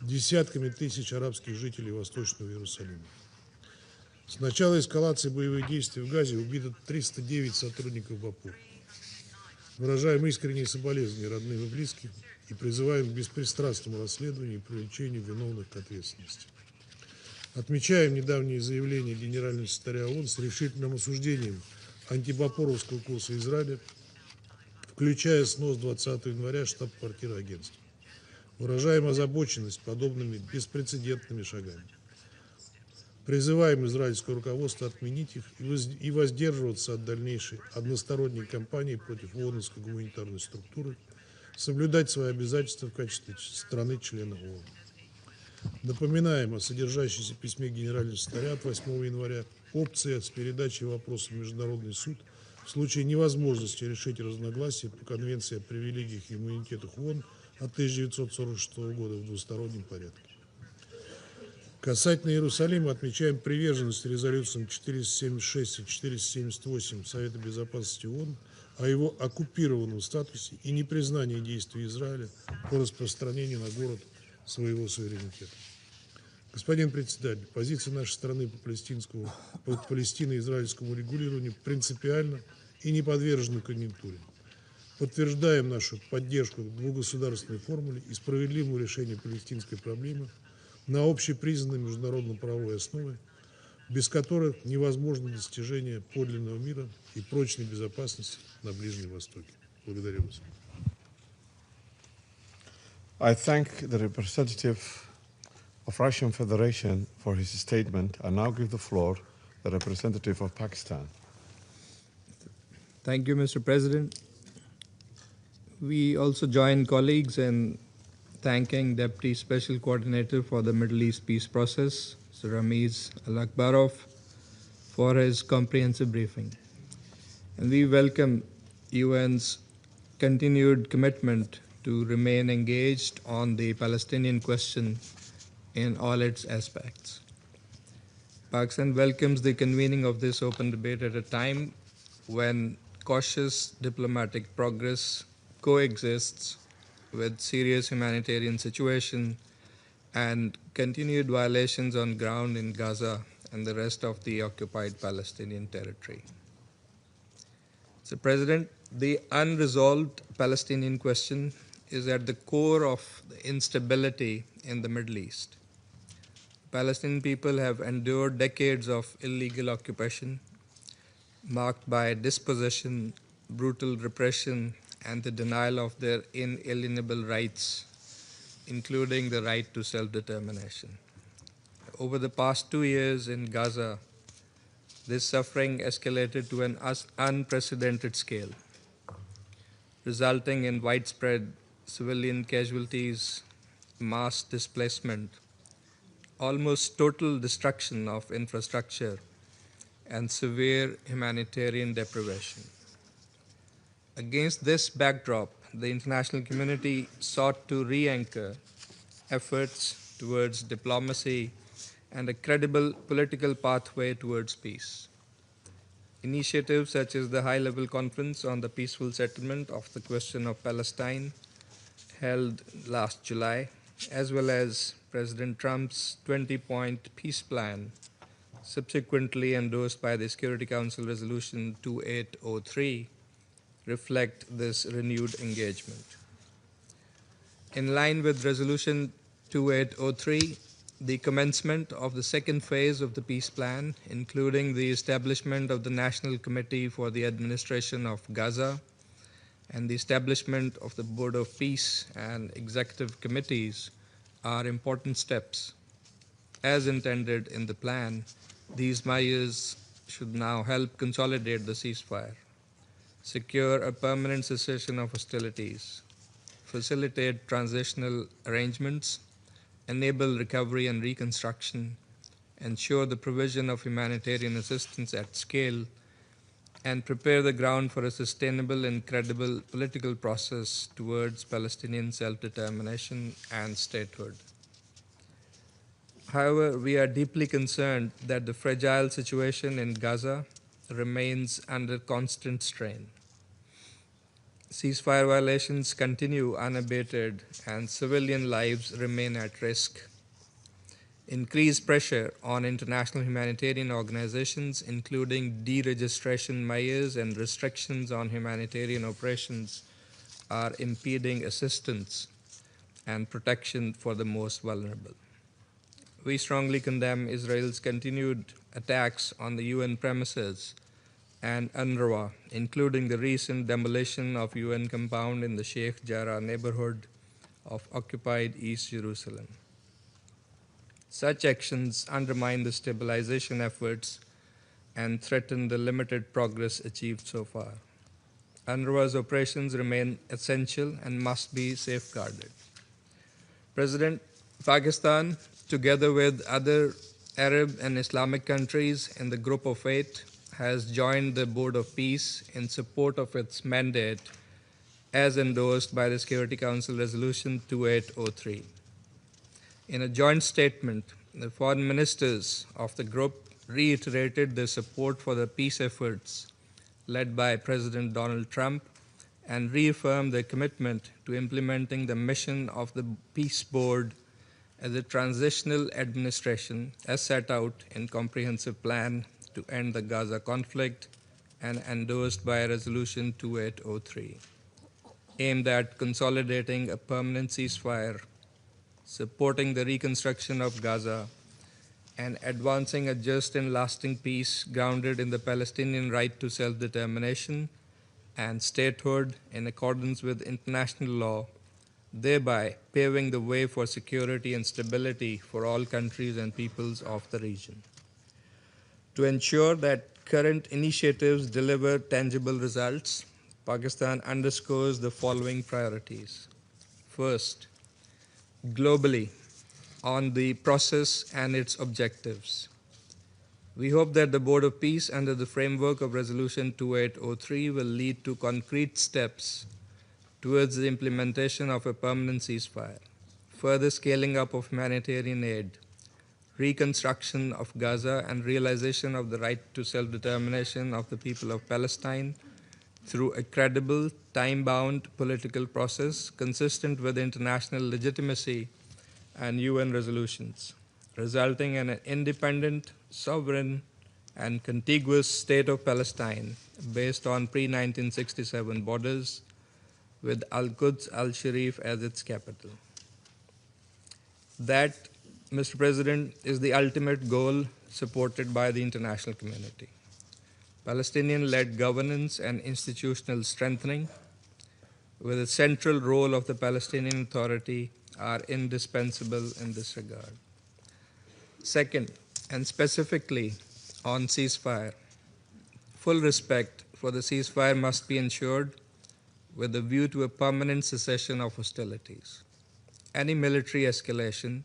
десятками тысяч арабских жителей Восточного Иерусалима. С начала эскалации боевых действий в Газе убито 309 сотрудников Бапор. Выражаем искренние соболезнования родным и близким и призываем к беспристрастному расследованию и привлечению виновных к ответственности. Отмечаем недавнее заявление генерального секретаря ООН с решительным осуждением антибапоровского курса Израиля, включая снос 20 января штаб-квартиры агентства. Выражаем озабоченность подобными беспрецедентными шагами. Призываем израильское руководство отменить их и воздерживаться от дальнейшей односторонней кампании против ООНовской гуманитарной структуры, соблюдать свои обязательства в качестве страны-члена ООН. Напоминаем о содержащемся письме генерального секретаря от 8 января опции с передачей вопроса в Международный суд в случае невозможности решить разногласия по Конвенции о привилегиях и иммунитетах ООН от 1946 года в двустороннем порядке. Касательно Иерусалима отмечаем приверженность резолюциям 476 и 478 Совета Безопасности ООН о его оккупированном статусе и непризнании действий Израиля по распространению на город своего суверенитета. Господин председатель, позиция нашей страны по палестино-израильскому регулированию принципиальна и не подвержена конъюнктуре. Подтверждаем нашу поддержку двугосударственной формуле и справедливому решению палестинской проблемы на общепризнанной международно-правовой основе, без которых невозможно достижение подлинного мира и прочной безопасности на Ближнем Востоке. Благодарю вас. I thank the representative of Russian Federation for his statement. I now give the floor to the representative of Pakistan. Thank you, Mr. President. We also join colleagues in thanking Deputy Special Coordinator for the Middle East Peace Process, Mr. Ramiz Al-Akbarov, for his comprehensive briefing. And we welcome UN's continued commitment to remain engaged on the Palestinian question in all its aspects. Pakistan welcomes the convening of this open debate at a time when cautious diplomatic progress coexists with serious humanitarian situation and continued violations on ground in Gaza and the rest of the occupied Palestinian territory. Mr. President, the unresolved Palestinian question is at the core of the instability in the Middle East. Palestinian people have endured decades of illegal occupation marked by dispossession, brutal repression, and the denial of their inalienable rights, including the right to self-determination. Over the past 2 years in Gaza, this suffering escalated to an unprecedented scale, resulting in widespread civilian casualties, mass displacement, almost total destruction of infrastructure, and severe humanitarian deprivation. Against this backdrop, the international community sought to re-anchor efforts towards diplomacy and a credible political pathway towards peace. Initiatives such as the High-Level Conference on the Peaceful Settlement of the Question of Palestine, held last July, as well as President Trump's 20-point peace plan, subsequently endorsed by the Security Council Resolution 2803, reflect this renewed engagement. In line with Resolution 2803, the commencement of the second phase of the peace plan, including the establishment of the National Committee for the Administration of Gaza and the establishment of the Board of Peace and executive committees, are important steps. As intended in the plan, these measures should now help consolidate the ceasefire, secure a permanent cessation of hostilities, facilitate transitional arrangements, enable recovery and reconstruction, ensure the provision of humanitarian assistance at scale, and prepare the ground for a sustainable and credible political process towards Palestinian self-determination and statehood. However, we are deeply concerned that the fragile situation in Gaza remains under constant strain. Ceasefire violations continue unabated and civilian lives remain at risk. Increased pressure on international humanitarian organizations, including deregistration measures and restrictions on humanitarian operations, are impeding assistance and protection for the most vulnerable. We strongly condemn Israel's continued attacks on the UN premises and UNRWA, including the recent demolition of UN compound in the Sheikh Jarrah neighborhood of occupied East Jerusalem. Such actions undermine the stabilization efforts and threaten the limited progress achieved so far. UNRWA's operations remain essential and must be safeguarded. Pakistan, together with other Arab and Islamic countries in the Group of Eight, has joined the Board of Peace in support of its mandate as endorsed by the Security Council Resolution 2803. In a joint statement, the foreign ministers of the group reiterated their support for the peace efforts led by President Donald Trump and reaffirmed their commitment to implementing the mission of the Peace Board as a transitional administration as set out in Comprehensive Plan to End the Gaza Conflict and endorsed by Resolution 2803, aimed at consolidating a permanent ceasefire, supporting the reconstruction of Gaza, and advancing a just and lasting peace grounded in the Palestinian right to self-determination and statehood in accordance with international law, thereby paving the way for security and stability for all countries and peoples of the region. To ensure that current initiatives deliver tangible results, Pakistan underscores the following priorities. First, globally, on the process and its objectives. We hope that the Board of Peace, under the framework of Resolution 2803, will lead to concrete steps towards the implementation of a permanent ceasefire, further scaling up of humanitarian aid, reconstruction of Gaza, and realization of the right to self-determination of the people of Palestine through a credible, time-bound political process consistent with international legitimacy and UN resolutions, resulting in an independent, sovereign, and contiguous state of Palestine based on pre-1967 borders, with Al-Quds Al-Sharif as its capital. That, Mr. President, is the ultimate goal supported by the international community. Palestinian-led governance and institutional strengthening, with a central role of the Palestinian Authority, are indispensable in this regard. Second, and specifically on ceasefire, full respect for the ceasefire must be ensured with a view to a permanent cessation of hostilities. any military escalation,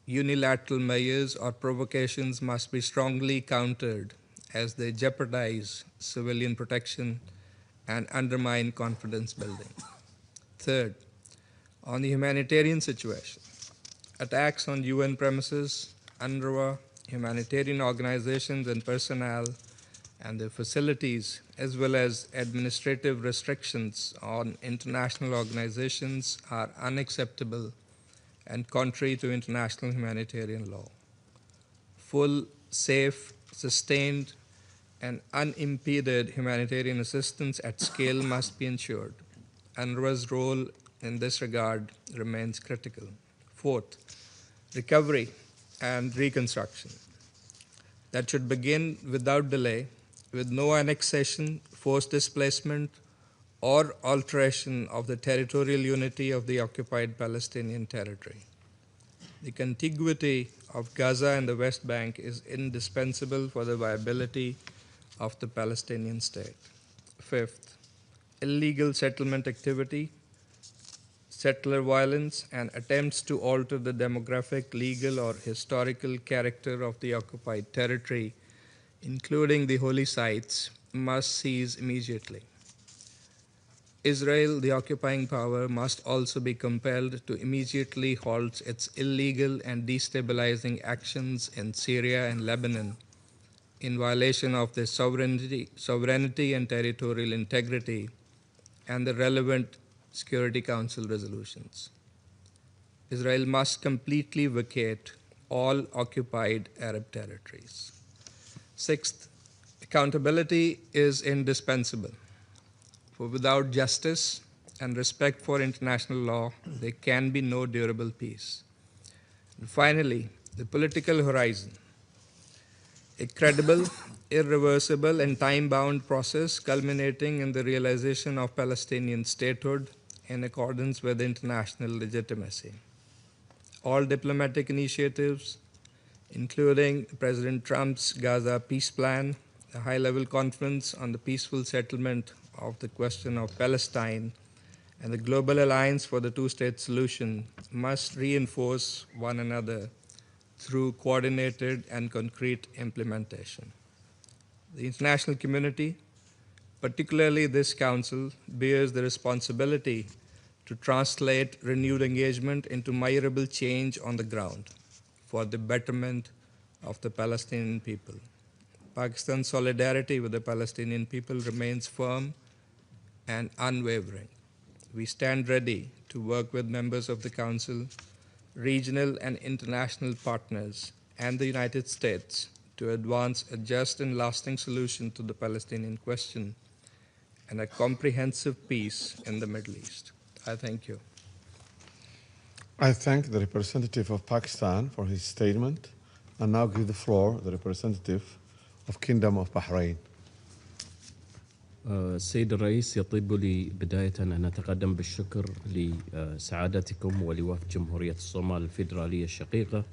unilateral measures or provocations must be strongly countered as they jeopardize civilian protection and undermine confidence building. Third, on the humanitarian situation, attacks on UN premises, UNRWA, humanitarian organizations and personnel, and their facilities, as well as administrative restrictions on international organizations are unacceptable and contrary to international humanitarian law. Full, safe, sustained, and unimpeded humanitarian assistance at scale must be ensured. UNRWA's role in this regard remains critical. Fourth, recovery and reconstruction. That should begin without delay, with no annexation, forced displacement, or alteration of the territorial unity of the occupied Palestinian territory. The contiguity of Gaza and the West Bank is indispensable for the viability of the Palestinian state. Fifth, illegal settlement activity, settler violence, and attempts to alter the demographic, legal, or historical character of the occupied territory, including the holy sites, must cease immediately. Israel, the occupying power, must also be compelled to immediately halt its illegal and destabilizing actions in Syria and Lebanon in violation of their sovereignty and territorial integrity and the relevant Security Council resolutions. Israel must completely vacate all occupied Arab territories. Sixth, accountability is indispensable, for without justice and respect for international law, there can be no durable peace. And finally, the political horizon. A credible, irreversible, and time-bound process culminating in the realization of Palestinian statehood in accordance with international legitimacy. All diplomatic initiatives, including President Trump's Gaza peace plan, a high-level conference on the peaceful settlement of the question of Palestine, and the Global Alliance for the Two-State Solution, must reinforce one another through coordinated and concrete implementation. The international community, particularly this Council, bears the responsibility to translate renewed engagement into measurable change on the ground for the betterment of the Palestinian people. Pakistan's solidarity with the Palestinian people remains firm and unwavering. We stand ready to work with members of the Council, regional and international partners, and the United States to advance a just and lasting solution to the Palestinian question and a comprehensive peace in the Middle East. I thank you. I thank the representative of Pakistan for his statement and now give the floor to the representative of Kingdom of Bahrain. السيد الرئيس، يطيب لي بداية أن أتقدم بالشكر لسعادتكم ولوفد جمهورية الصومال الفيدرالية الشقيقة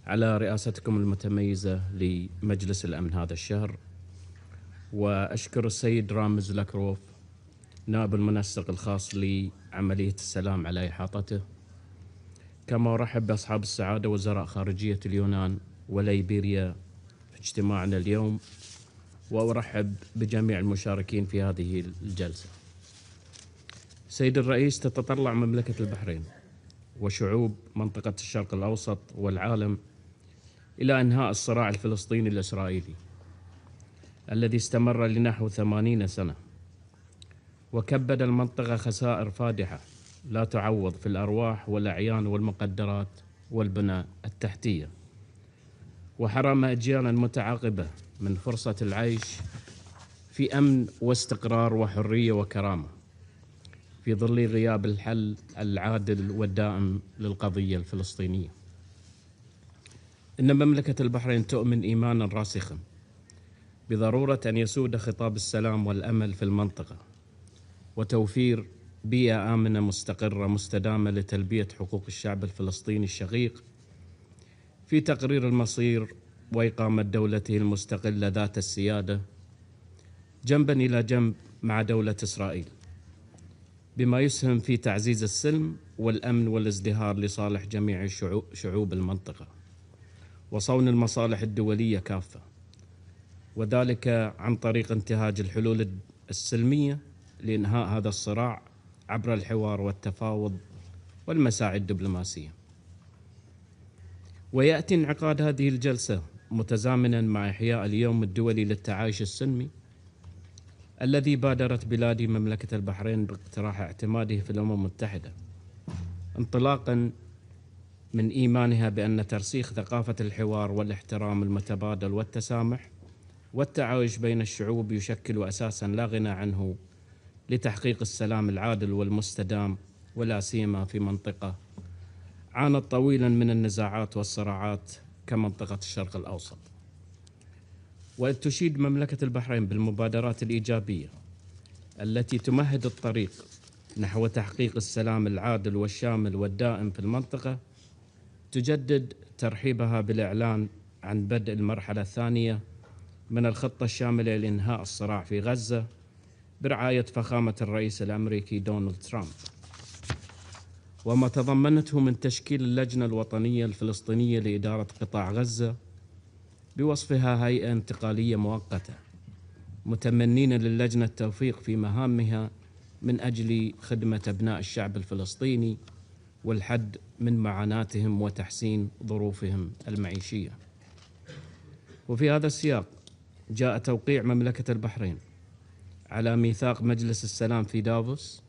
على رئاستكم المتميزة لمجلس الأمن هذا الشهر، وأشكر السيد رامز لاكروف نائب المنسق الخاص لعملية السلام على إحاطته، كما أرحب بأصحاب السعادة وزراء خارجية اليونان وليبيريا في اجتماعنا اليوم، وأرحب بجميع المشاركين في هذه الجلسة. سيد الرئيس، تتطلع مملكة البحرين وشعوب منطقة الشرق الأوسط والعالم إلى إنهاء الصراع الفلسطيني الإسرائيلي الذي استمر لنحو 80 سنة وكبد المنطقة خسائر فادحة لا تعوض في الأرواح والأعيان والمقدرات والبنى التحتية، وحرم أجيالا متعاقبة من فرصة العيش في أمن واستقرار وحرية وكرامة في ظل غياب الحل العادل والدائم للقضية الفلسطينية. إن مملكة البحرين تؤمن إيمانا راسخا بضرورة أن يسود خطاب السلام والأمل في المنطقة وتوفير بيئة آمنة مستقرة مستدامة لتلبية حقوق الشعب الفلسطيني الشقيق في تقرير المصير وإقامة دولته المستقلة ذات السيادة جنبا إلى جنب مع دولة إسرائيل، بما يسهم في تعزيز السلم والأمن والازدهار لصالح جميع شعوب المنطقة وصون المصالح الدولية كافة، وذلك عن طريق انتهاج الحلول السلمية لإنهاء هذا الصراع عبر الحوار والتفاوض والمساعي الدبلوماسية. ويأتي انعقاد هذه الجلسة متزامنا مع إحياء اليوم الدولي للتعايش السلمي الذي بادرت بلادي مملكة البحرين باقتراح اعتماده في الأمم المتحدة، انطلاقا من إيمانها بأن ترسيخ ثقافة الحوار والاحترام المتبادل والتسامح والتعايش بين الشعوب يشكل أساسا لا غنى عنه لتحقيق السلام العادل والمستدام، ولا سيما في منطقة عانت طويلا من النزاعات والصراعات كمنطقة الشرق الأوسط. وتشيد مملكة البحرين بالمبادرات الإيجابية التي تمهد الطريق نحو تحقيق السلام العادل والشامل والدائم في المنطقة، تجدد ترحيبها بالإعلان عن بدء المرحلة الثانية من الخطة الشاملة لإنهاء الصراع في غزة برعاية فخامة الرئيس الأمريكي دونالد ترامب، وما تضمنته من تشكيل اللجنة الوطنية الفلسطينية لإدارة قطاع غزة بوصفها هيئة انتقالية مؤقتة، متمنين للجنة التوفيق في مهامها من أجل خدمة أبناء الشعب الفلسطيني والحد من معاناتهم وتحسين ظروفهم المعيشية. وفي هذا السياق جاء توقيع مملكة البحرين على ميثاق مجلس السلام في دافوس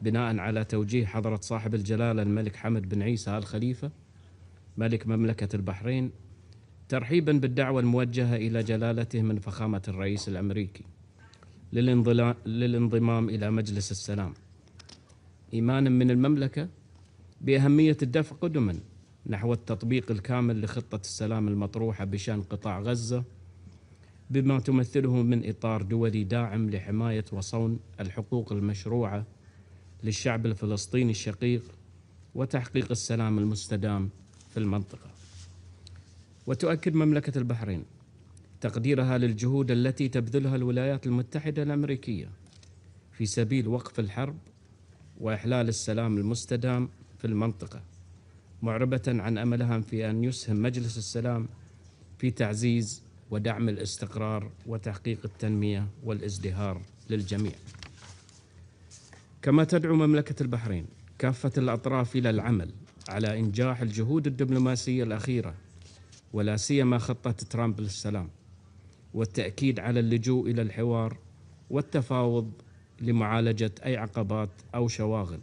بناء على توجيه حضرة صاحب الجلالة الملك حمد بن عيسى آل خليفة ملك مملكة البحرين، ترحيبا بالدعوة الموجهة إلى جلالته من فخامة الرئيس الأمريكي للانضمام إلى مجلس السلام، إيمانا من المملكة بأهمية الدفع قدما نحو التطبيق الكامل لخطة السلام المطروحة بشأن قطاع غزة، بما تمثله من إطار دولي داعم لحماية وصون الحقوق المشروعة للشعب الفلسطيني الشقيق وتحقيق السلام المستدام في المنطقة. وتؤكد مملكة البحرين تقديرها للجهود التي تبذلها الولايات المتحدة الأمريكية في سبيل وقف الحرب وإحلال السلام المستدام في المنطقة، معربة عن أملها في أن يسهم مجلس السلام في تعزيز ودعم الاستقرار وتحقيق التنمية والازدهار للجميع. كما تدعو مملكة البحرين كافة الأطراف إلى العمل على إنجاح الجهود الدبلوماسية الأخيرة ولا سيما خطة ترامب للسلام، والتأكيد على اللجوء إلى الحوار والتفاوض لمعالجة أي عقبات أو شواغل،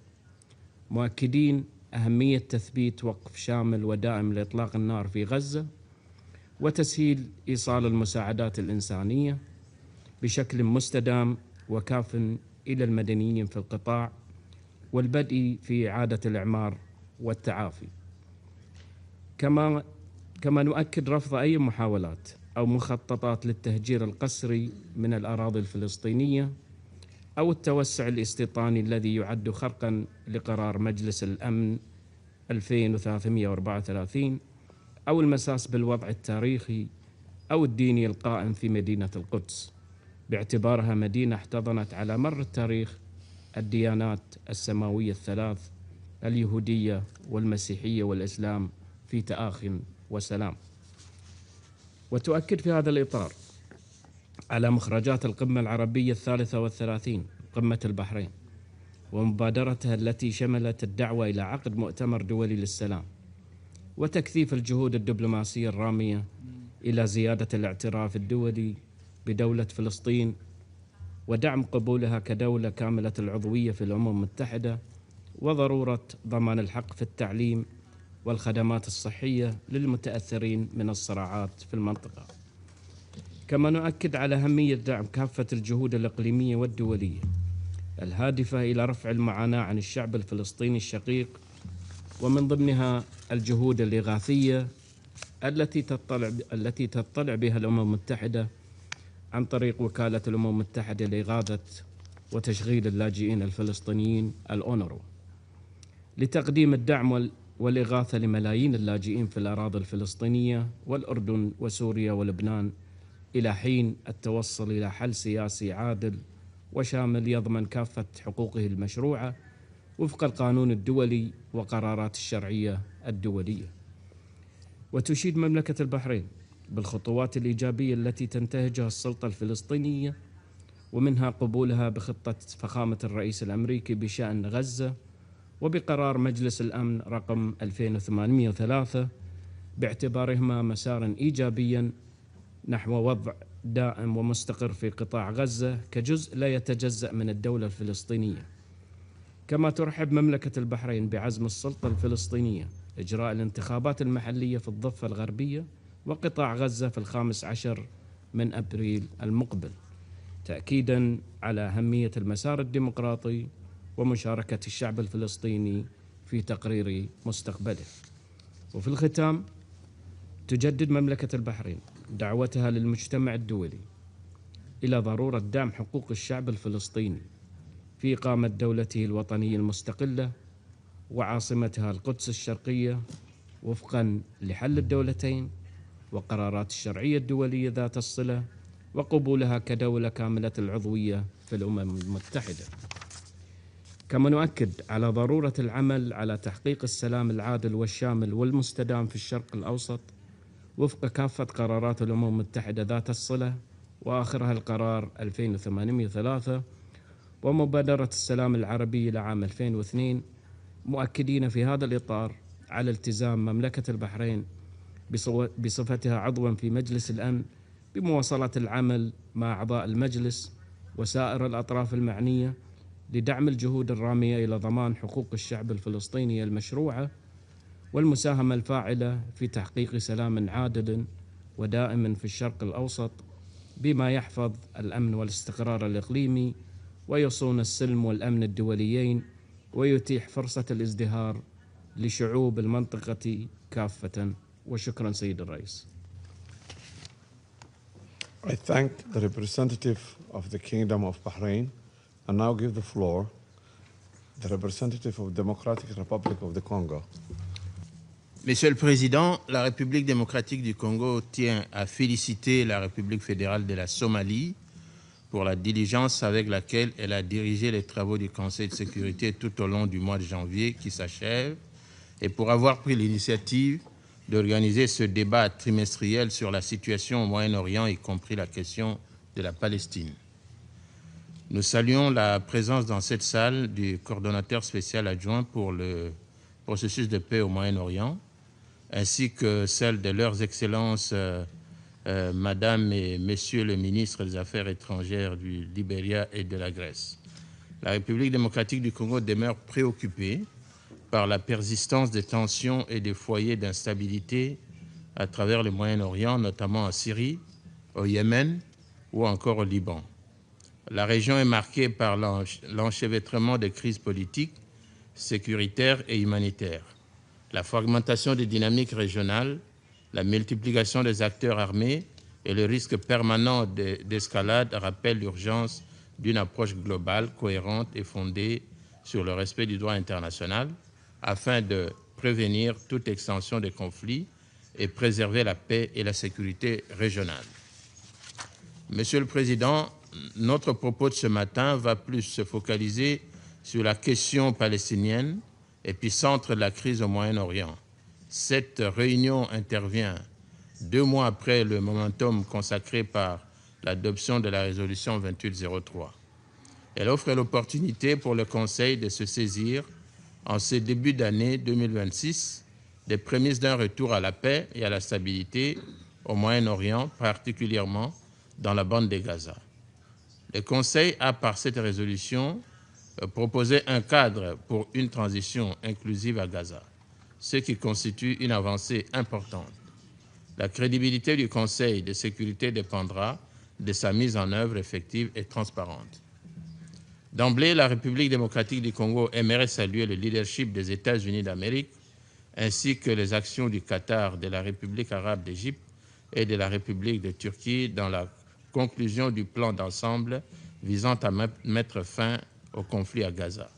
مؤكدين أهمية تثبيت وقف شامل ودائم لإطلاق النار في غزة وتسهيل إيصال المساعدات الإنسانية بشكل مستدام وكاف إلى المدنيين في القطاع، والبدء في إعادة الإعمار والتعافي. كما نؤكد رفض أي محاولات أو مخططات للتهجير القسري من الأراضي الفلسطينية أو التوسع الاستيطاني الذي يعد خرقا لقرار مجلس الأمن 2334 أو المساس بالوضع التاريخي أو الديني القائم في مدينة القدس، باعتبارها مدينة احتضنت على مر التاريخ الديانات السماوية الثلاث، اليهودية والمسيحية والإسلام، في تآخٍ وسلام. وتؤكد في هذا الإطار على مخرجات القمة العربية 33 قمة البحرين ومبادرتها التي شملت الدعوة إلى عقد مؤتمر دولي للسلام وتكثيف الجهود الدبلوماسية الرامية إلى زيادة الاعتراف الدولي بدولة فلسطين ودعم قبولها كدولة كاملة العضوية في الأمم المتحدة، وضرورة ضمان الحق في التعليم والخدمات الصحية للمتأثرين من الصراعات في المنطقة. كما نؤكد على أهمية دعم كافة الجهود الإقليمية والدولية الهادفة إلى رفع المعاناة عن الشعب الفلسطيني الشقيق، ومن ضمنها الجهود الإغاثية التي تطلع بها الأمم المتحدة عن طريق وكالة الأمم المتحدة لإغاثة وتشغيل اللاجئين الفلسطينيين الأونروا، لتقديم الدعم والإغاثة لملايين اللاجئين في الأراضي الفلسطينية والأردن وسوريا ولبنان، إلى حين التوصل إلى حل سياسي عادل وشامل يضمن كافة حقوقه المشروعة وفق القانون الدولي وقرارات الشرعية الدولية. وتشيد مملكة البحرين بالخطوات الإيجابية التي تنتهجها السلطة الفلسطينية، ومنها قبولها بخطة فخامة الرئيس الأمريكي بشأن غزة، وبقرار مجلس الأمن رقم 2803 باعتبارهما مسارا إيجابيا نحو وضع دائم ومستقر في قطاع غزة كجزء لا يتجزأ من الدولة الفلسطينية. كما ترحب مملكة البحرين بعزم السلطة الفلسطينية إجراء الانتخابات المحلية في الضفة الغربية وقطاع غزة في 15 من أبريل المقبل، تأكيدا على أهمية المسار الديمقراطي ومشاركة الشعب الفلسطيني في تقرير مستقبله. وفي الختام تجدد مملكة البحرين دعوتها للمجتمع الدولي إلى ضرورة دعم حقوق الشعب الفلسطيني في إقامة دولته الوطنية المستقلة وعاصمتها القدس الشرقية وفقا لحل الدولتين وقرارات الشرعية الدولية ذات الصلة وقبولها كدولة كاملة العضوية في الأمم المتحدة. كما نؤكد على ضرورة العمل على تحقيق السلام العادل والشامل والمستدام في الشرق الأوسط وفق كافة قرارات الأمم المتحدة ذات الصلة، وآخرها القرار 2803 ومبادرة السلام العربي لعام 2002، مؤكدين في هذا الإطار على التزام مملكة البحرين بصفتها عضواً في مجلس الأمن بمواصلة العمل مع أعضاء المجلس وسائر الأطراف المعنية لدعم الجهود الرامية إلى ضمان حقوق الشعب الفلسطيني المشروعة والمساهمة الفاعلة في تحقيق سلام عادل ودائم في الشرق الأوسط بما يحفظ الأمن والاستقرار الإقليمي ويصون السلم والأمن الدوليين ويتيح فرصة الازدهار لشعوب المنطقة كافة. وشكرا سيد الرئيس. I thank the representative of the Kingdom of Bahrain and now give the floor to the representative of the Democratic Republic of the Congo. Monsieur le Président, la République démocratique du Congo tient à féliciter la République fédérale de la Somalie pour la diligence avec laquelle elle a dirigé les travaux du Conseil de sécurité tout au long du mois de janvier qui s'achève et pour avoir pris l'initiative d'organiser ce débat trimestriel sur la situation au Moyen-Orient, y compris la question de la Palestine. Nous saluons la présence dans cette salle du coordonnateur spécial adjoint pour le processus de paix au Moyen-Orient, ainsi que celle de leurs excellences Madame et Messieurs les ministres des Affaires étrangères du Libéria et de la Grèce. La République démocratique du Congo demeure préoccupée par la persistance des tensions et des foyers d'instabilité à travers le Moyen-Orient, notamment en Syrie, au Yémen ou encore au Liban. La région est marquée par l'enchevêtrement des crises politiques, sécuritaires et humanitaires, la fragmentation des dynamiques régionales, la multiplication des acteurs armés et le risque permanent d'escalade rappellent l'urgence d'une approche globale, cohérente et fondée sur le respect du droit international, afin de prévenir toute extension des conflits et préserver la paix et la sécurité régionale. Monsieur le Président, notre propos de ce matin va plus se focaliser sur la question palestinienne, épicentre de la crise au Moyen-Orient. Cette réunion intervient 2 mois après le momentum consacré par l'adoption de la résolution 2803. Elle offre l'opportunité pour le Conseil de se saisir en ce début d'année 2026 des prémices d'un retour à la paix et à la stabilité au Moyen-Orient, particulièrement dans la bande de Gaza. Le Conseil a, par cette résolution, proposé un cadre pour une transition inclusive à Gaza, ce qui constitue une avancée importante. La crédibilité du Conseil de sécurité dépendra de sa mise en œuvre effective et transparente. D'emblée, la République démocratique du Congo aimerait saluer le leadership des États-Unis d'Amérique ainsi que les actions du Qatar, de la République arabe d'Égypte et de la République de Turquie dans la conclusion du plan d'ensemble visant à mettre fin au conflit à Gaza,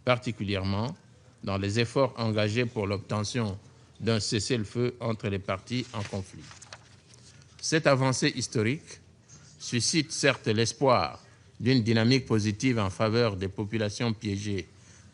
particulièrement dans les efforts engagés pour l'obtention d'un cessez-le-feu entre les parties en conflit. Cette avancée historique suscite certes l'espoir d'une dynamique positive en faveur des populations piégées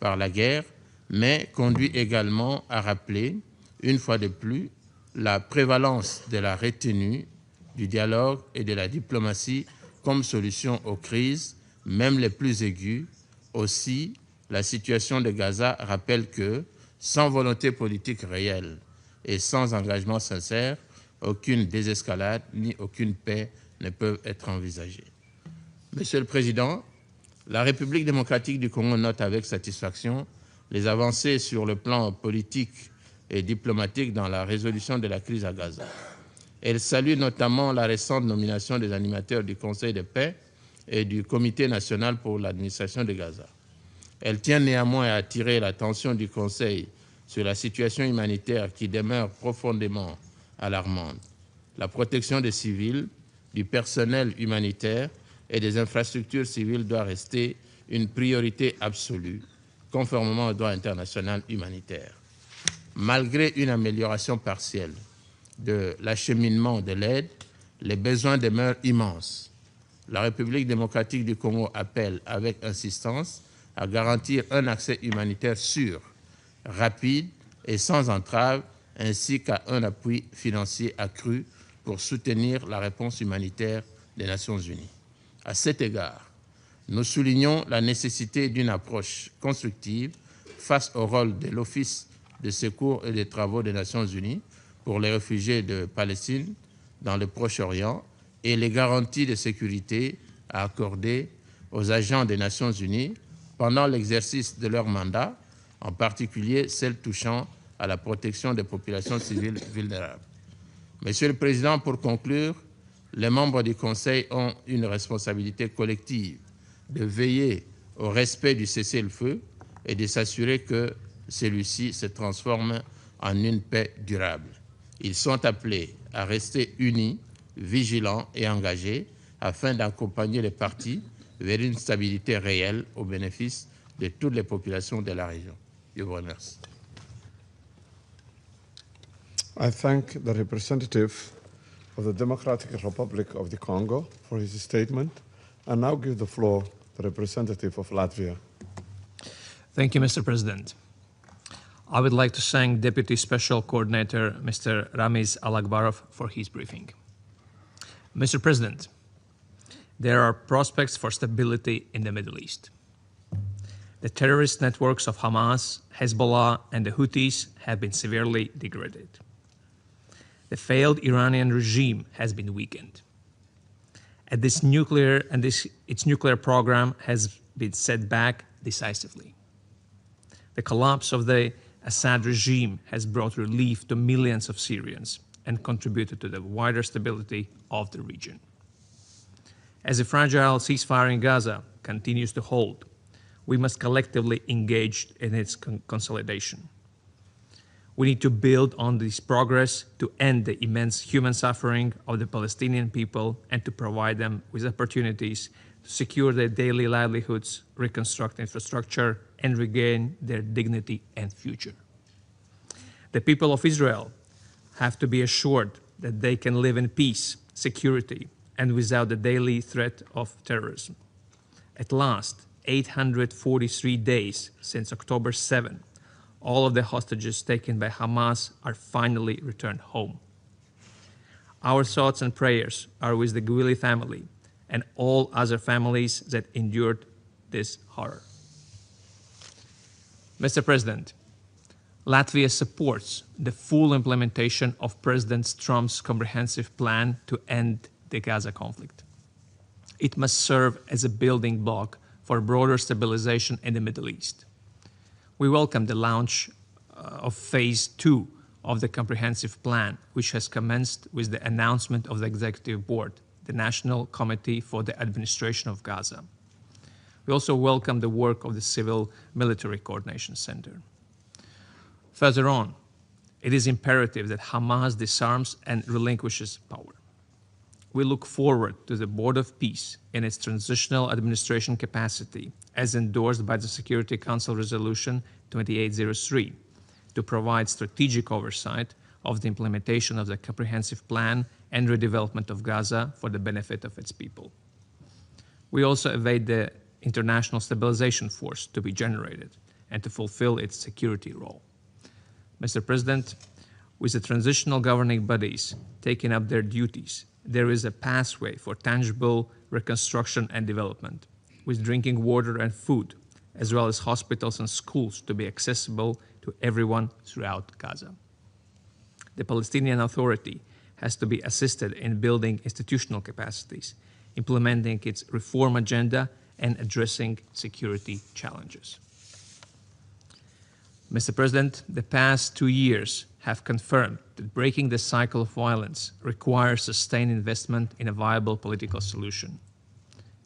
par la guerre, mais conduit également à rappeler, une fois de plus, la prévalence de la retenue, du dialogue et de la diplomatie comme solution aux crises, même les plus aiguës. Aussi, la situation de Gaza rappelle que, sans volonté politique réelle et sans engagement sincère, aucune désescalade ni aucune paix ne peuvent être envisagées. Monsieur le Président, la République démocratique du Congo note avec satisfaction les avancées sur le plan politique et diplomatique dans la résolution de la crise à Gaza. Elle salue notamment la récente nomination des animateurs du Conseil de paix et du Comité national pour l'administration de Gaza. Elle tient néanmoins à attirer l'attention du Conseil sur la situation humanitaire qui demeure profondément alarmante. La protection des civils, du personnel humanitaire et des infrastructures civiles doit rester une priorité absolue, conformément au droit international humanitaire. Malgré une amélioration partielle de l'acheminement de l'aide, les besoins demeurent immenses. La République démocratique du Congo appelle avec insistance à garantir un accès humanitaire sûr, rapide et sans entrave, ainsi qu'à un appui financier accru pour soutenir la réponse humanitaire des Nations unies. À cet égard, nous soulignons la nécessité d'une approche constructive face au rôle de l'Office de secours et des travaux des Nations unies pour les réfugiés de Palestine dans le Proche-Orient et les garanties de sécurité à accorder aux agents des Nations unies pendant l'exercice de leur mandat, en particulier celles touchant à la protection des populations civiles vulnérables. Monsieur le Président, pour conclure, les membres du Conseil ont une responsabilité collective de veiller au respect du cessez-le-feu et de s'assurer que celui-ci se transforme en une paix durable. Ils sont appelés à rester unis, vigilants et engagés afin d'accompagner les parties vers une stabilité réelle au bénéfice de toutes les populations de la région. Je vous remercie. I thank the representative of the Democratic Republic of the Congo for his statement, and now give the floor to the representative of Latvia. Thank you, Mr. President. I would like to thank Deputy Special Coordinator Mr. Ramiz Alakbarov for his briefing. Mr. President, there are prospects for stability in the Middle East. The terrorist networks of Hamas, Hezbollah, and the Houthis have been severely degraded. The failed Iranian regime has been weakened. And its nuclear program has been set back decisively. The collapse of the Assad regime has brought relief to millions of Syrians and contributed to the wider stability of the region. As a fragile ceasefire in Gaza continues to hold, we must collectively engage in its consolidation. We need to build on this progress to end the immense human suffering of the Palestinian people and to provide them with opportunities to secure their daily livelihoods, reconstruct infrastructure, and regain their dignity and future. The people of Israel have to be assured that they can live in peace, security, and without the daily threat of terrorism. At last, 843 days since October 7, all of the hostages taken by Hamas are finally returned home. Our thoughts and prayers are with the Gwili family and all other families that endured this horror. Mr. President, Latvia supports the full implementation of President Trump's comprehensive plan to end the Gaza conflict. It must serve as a building block for broader stabilization in the Middle East. We welcome the launch of Phase 2 of the comprehensive plan, which has commenced with the announcement of the Executive Board, the National Committee for the Administration of Gaza. We also welcome the work of the Civil Military Coordination Center. Further on, it is imperative that Hamas disarms and relinquishes power. We look forward to the Board of Peace in its transitional administration capacity, as endorsed by the Security Council Resolution 2803, to provide strategic oversight of the implementation of the comprehensive plan and redevelopment of Gaza for the benefit of its people. We also await the International Stabilization Force to be generated and to fulfill its security role. Mr. President, with the transitional governing bodies taking up their duties, there is a pathway for tangible reconstruction and development, with drinking water and food, as well as hospitals and schools to be accessible to everyone throughout Gaza. The Palestinian Authority has to be assisted in building institutional capacities, implementing its reform agenda, and addressing security challenges. Mr. President, the past 2 years have confirmed that breaking the cycle of violence requires sustained investment in a viable political solution,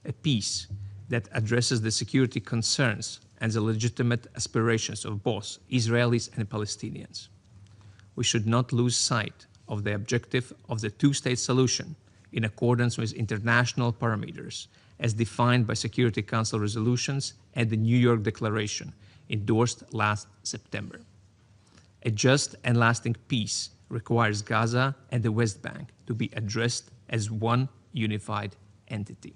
a peace that addresses the security concerns and the legitimate aspirations of both Israelis and Palestinians. We should not lose sight of the objective of the two-state solution in accordance with international parameters as defined by Security Council resolutions and the New York Declaration endorsed last September. A just and lasting peace requires Gaza and the West Bank to be addressed as one unified entity.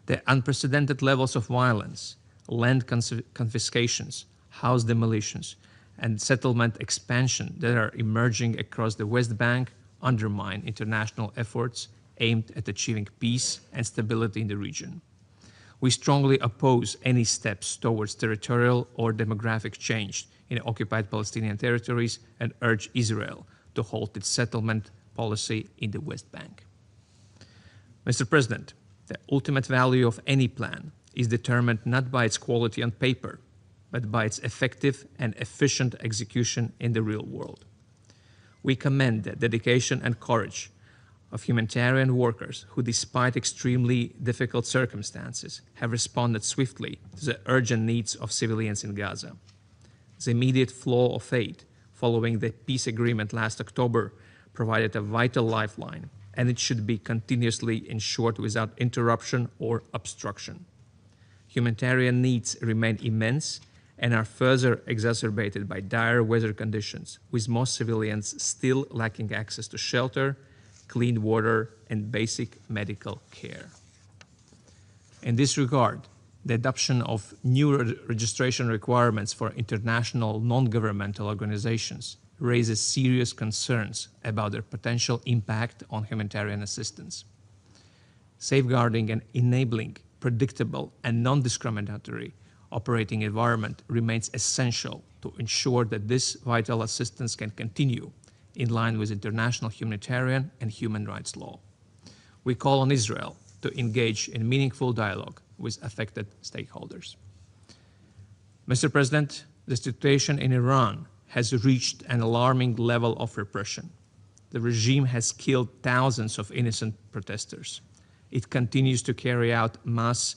The unprecedented levels of violence, land confiscations, house demolitions, and settlement expansion that are emerging across the West Bank undermine international efforts aimed at achieving peace and stability in the region. We strongly oppose any steps towards territorial or demographic change in occupied Palestinian territories and urge Israel to halt its settlement policy in the West Bank. Mr. President, the ultimate value of any plan is determined not by its quality on paper, but by its effective and efficient execution in the real world. We commend the dedication and courage of humanitarian workers who, despite extremely difficult circumstances, have responded swiftly to the urgent needs of civilians in Gaza. The immediate flow of aid following the peace agreement last October provided a vital lifeline, and it should be continuously ensured without interruption or obstruction. Humanitarian needs remain immense and are further exacerbated by dire weather conditions, with most civilians still lacking access to shelter, clean water, and basic medical care. In this regard, the adoption of new registration requirements for international non-governmental organizations raises serious concerns about their potential impact on humanitarian assistance. Safeguarding and enabling predictable and non-discriminatory operating environment remains essential to ensure that this vital assistance can continue in line with international humanitarian and human rights law. We call on Israel to engage in meaningful dialogue with affected stakeholders. Mr. President, the situation in Iran has reached an alarming level of repression. The regime has killed thousands of innocent protesters. It continues to carry out mass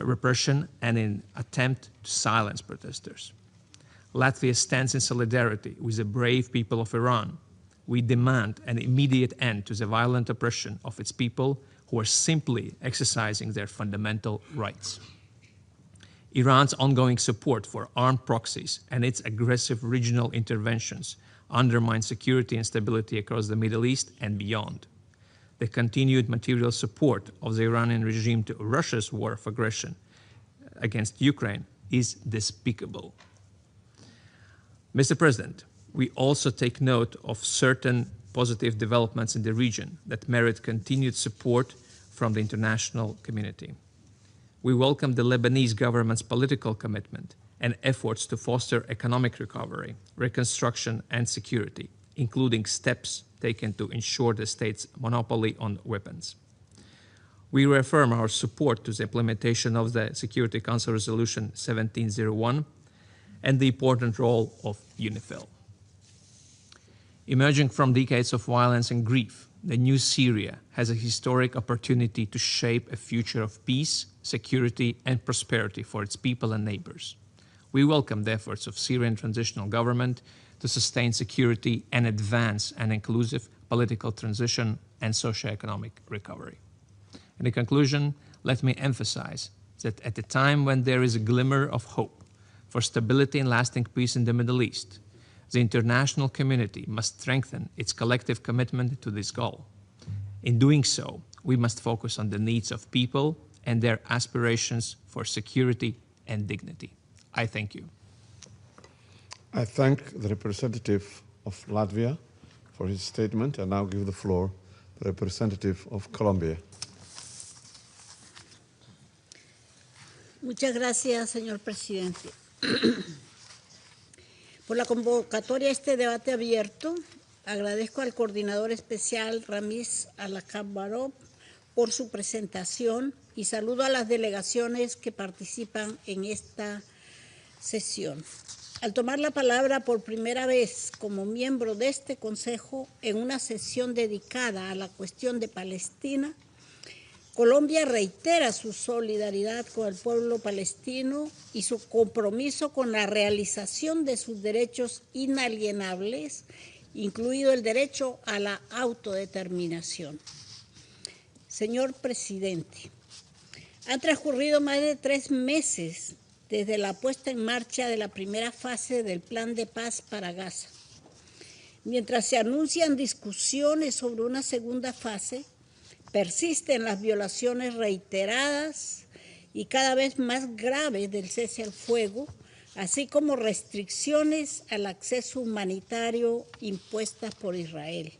repression and an attempt to silence protesters. Latvia stands in solidarity with the brave people of Iran. We demand an immediate end to the violent oppression of its people who are simply exercising their fundamental rights. Iran's ongoing support for armed proxies and its aggressive regional interventions undermine security and stability across the Middle East and beyond. The continued material support of the Iranian regime to Russia's war of aggression against Ukraine is despicable. Mr. President, we also take note of certain positive developments in the region that merit continued support from the international community. We welcome the Lebanese government's political commitment and efforts to foster economic recovery, reconstruction, and security, including steps taken to ensure the state's monopoly on weapons. We reaffirm our support to the implementation of the Security Council Resolution 1701 and the important role of UNIFIL. Emerging from decades of violence and grief, the new Syria has a historic opportunity to shape a future of peace, security, and prosperity for its people and neighbors. We welcome the efforts of Syrian transitional government to sustain security and advance an inclusive political transition and socioeconomic recovery. In conclusion, let me emphasize that at a time when there is a glimmer of hope for stability and lasting peace in the Middle East, the international community must strengthen its collective commitment to this goal. In doing so, we must focus on the needs of people and their aspirations for security and dignity. I thank you. I thank the representative of Latvia for his statement and now give the floor to the representative of Colombia. Muchas gracias, señor presidente. Por la convocatoria a este debate abierto, agradezco al coordinador especial Ramiz Alakbarov por su presentación y saludo a las delegaciones que participan en esta sesión. Al tomar la palabra por primera vez como miembro de este Consejo en una sesión dedicada a la cuestión de Palestina, Colombia reitera su solidaridad con el pueblo palestino y su compromiso con la realización de sus derechos inalienables, incluido el derecho a la autodeterminación. Señor presidente, han transcurrido más de 3 meses desde la puesta en marcha de la primera fase del Plan de Paz para Gaza. Mientras se anuncian discusiones sobre una segunda fase, persisten las violaciones reiteradas y cada vez más graves del cese al fuego, así como restricciones al acceso humanitario impuestas por Israel.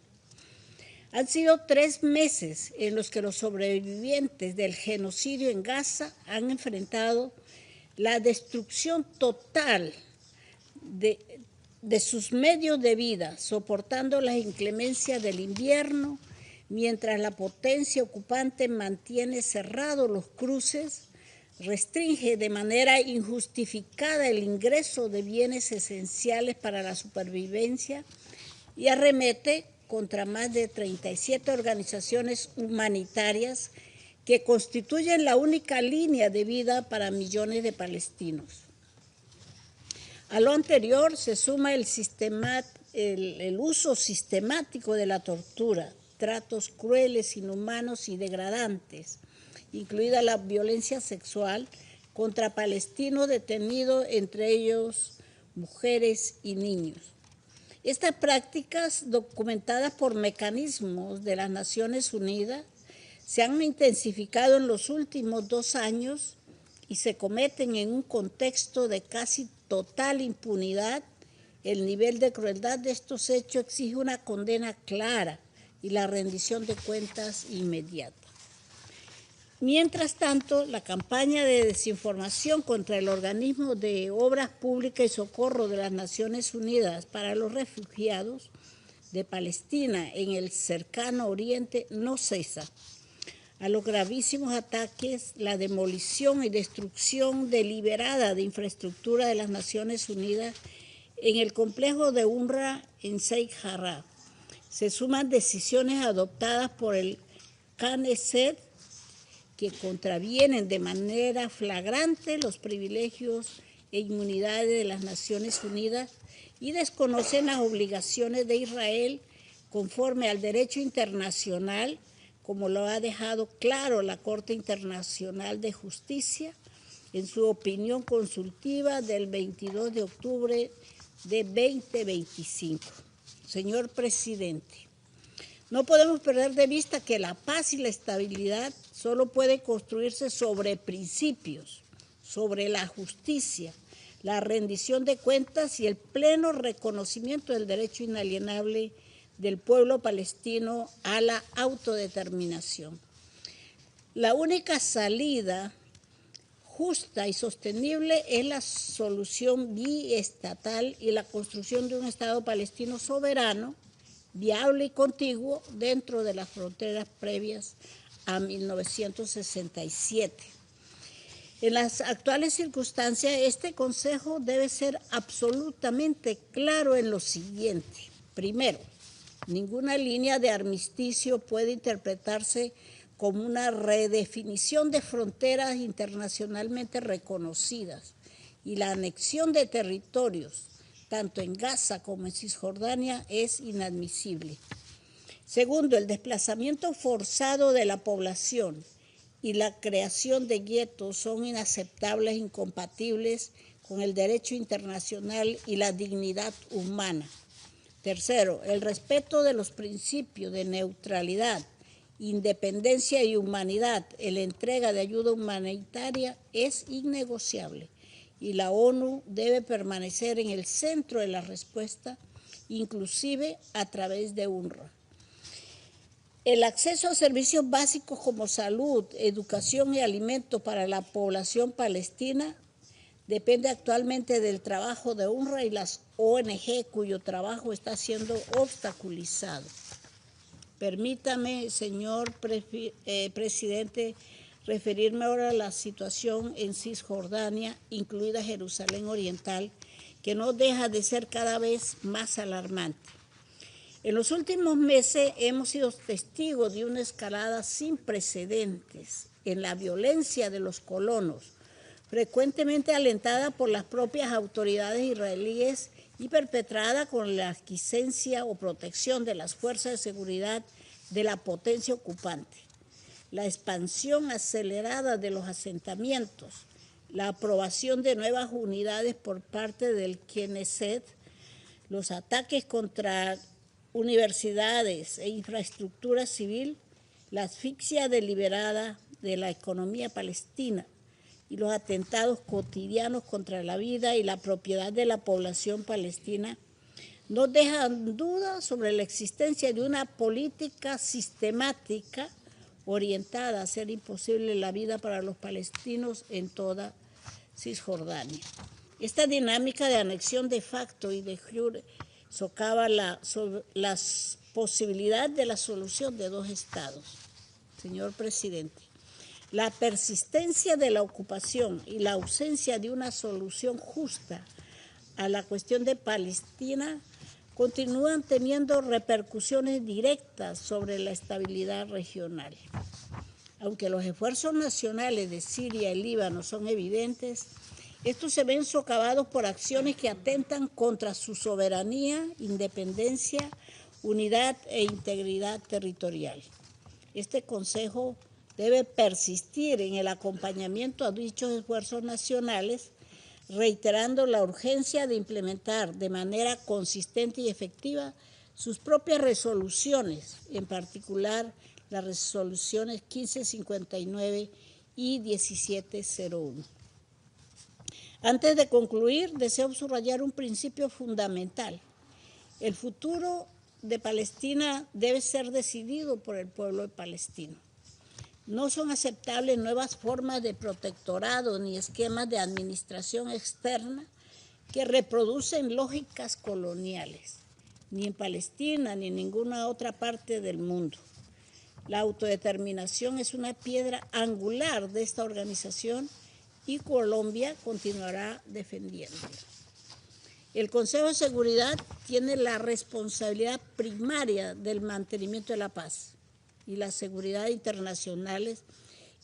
Han sido 3 meses en los que los sobrevivientes del genocidio en Gaza han enfrentado la destrucción total de sus medios de vida, soportando las inclemencias del invierno, mientras la potencia ocupante mantiene cerrados los cruces, restringe de manera injustificada el ingreso de bienes esenciales para la supervivencia y arremete contra más de 37 organizaciones humanitarias que constituyen la única línea de vida para millones de palestinos. A lo anterior se suma el uso sistemático de la tortura, tratos crueles, inhumanos y degradantes, incluida la violencia sexual contra palestinos detenidos, entre ellos mujeres y niños. Estas prácticas, documentadas por mecanismos de las Naciones Unidas, se han intensificado en los últimos 2 años y se cometen en un contexto de casi total impunidad. El nivel de crueldad de estos hechos exige una condena clara y la rendición de cuentas inmediata. Mientras tanto, la campaña de desinformación contra el Organismo de Obras Públicas y Socorro de las Naciones Unidas para los Refugiados de Palestina en el cercano Oriente no cesa. A los gravísimos ataques, la demolición y destrucción deliberada de infraestructura de las Naciones Unidas en el complejo de UNRWA en Sheikh Jarrah, se suman decisiones adoptadas por el Knesset que contravienen de manera flagrante los privilegios e inmunidades de las Naciones Unidas y desconocen las obligaciones de Israel conforme al derecho internacional, como lo ha dejado claro la Corte Internacional de Justicia en su opinión consultiva del 22 de octubre de 2025. Señor presidente, no podemos perder de vista que la paz y la estabilidad solo pueden construirse sobre principios, sobre la justicia, la rendición de cuentas y el pleno reconocimiento del derecho inalienable del pueblo palestino a la autodeterminación. La única salida justa y sostenible es la solución biestatal y la construcción de un Estado palestino soberano, viable y contiguo dentro de las fronteras previas a 1967. En las actuales circunstancias, este Consejo debe ser absolutamente claro en lo siguiente. Primero, ninguna línea de armisticio puede interpretarse como una redefinición de fronteras internacionalmente reconocidas y la anexión de territorios, tanto en Gaza como en Cisjordania, es inadmisible. Segundo, el desplazamiento forzado de la población y la creación de guetos son inaceptables e incompatibles con el derecho internacional y la dignidad humana. Tercero, el respeto de los principios de neutralidad, independencia y humanidad en la entrega de ayuda humanitaria es innegociable. y la ONU debe permanecer en el centro de la respuesta, inclusive a través de UNRWA. El acceso a servicios básicos como salud, educación y alimento para la población palestina depende actualmente del trabajo de UNRWA y las ONG cuyo trabajo está siendo obstaculizado. Permítame, señor presidente, referirme ahora a la situación en Cisjordania, incluida Jerusalén Oriental, que no deja de ser cada vez más alarmante. En los últimos meses hemos sido testigos de una escalada sin precedentes en la violencia de los colonos, frecuentemente alentada por las propias autoridades israelíes y perpetrada con la aquiescencia o protección de las fuerzas de seguridad de la potencia ocupante. La expansión acelerada de los asentamientos, la aprobación de nuevas unidades por parte del Knesset, los ataques contra universidades e infraestructura civil, la asfixia deliberada de la economía palestina y los atentados cotidianos contra la vida y la propiedad de la población palestina no dejan duda sobre la existencia de una política sistemática orientada a hacer imposible la vida para los palestinos en toda Cisjordania. Esta dinámica de anexión de facto y de jure socava las posibilidades de la solución de dos estados. Señor presidente, la persistencia de la ocupación y la ausencia de una solución justa a la cuestión de Palestina continúan teniendo repercusiones directas sobre la estabilidad regional. Aunque los esfuerzos nacionales de Siria y Líbano son evidentes, estos se ven socavados por acciones que atentan contra su soberanía, independencia, unidad e integridad territorial. Este Consejo debe persistir en el acompañamiento a dichos esfuerzos nacionales, reiterando la urgencia de implementar de manera consistente y efectiva sus propias resoluciones, en particular las resoluciones 1559 y 1701. Antes de concluir, deseo subrayar un principio fundamental. El futuro de Palestina debe ser decidido por el pueblo palestino. No son aceptables nuevas formas de protectorado ni esquemas de administración externa que reproducen lógicas coloniales, ni en Palestina ni en ninguna otra parte del mundo. La autodeterminación es una piedra angular de esta organización y Colombia continuará defendiéndola. El Consejo de Seguridad tiene la responsabilidad primaria del mantenimiento de la paz y la seguridad internacionales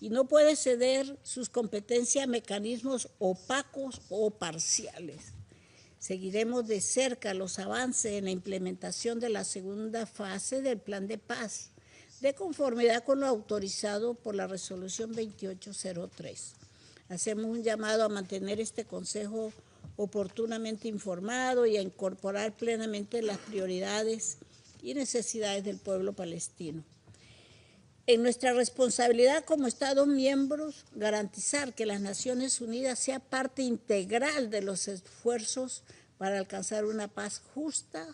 y no puede ceder sus competencias a mecanismos opacos o parciales. Seguiremos de cerca los avances en la implementación de la segunda fase del Plan de Paz, de conformidad con lo autorizado por la Resolución 2803. Hacemos un llamado a mantener este Consejo oportunamente informado y a incorporar plenamente las prioridades y necesidades del pueblo palestino. En nuestra responsabilidad como Estados miembros, garantizar que las Naciones Unidas sea parte integral de los esfuerzos para alcanzar una paz justa,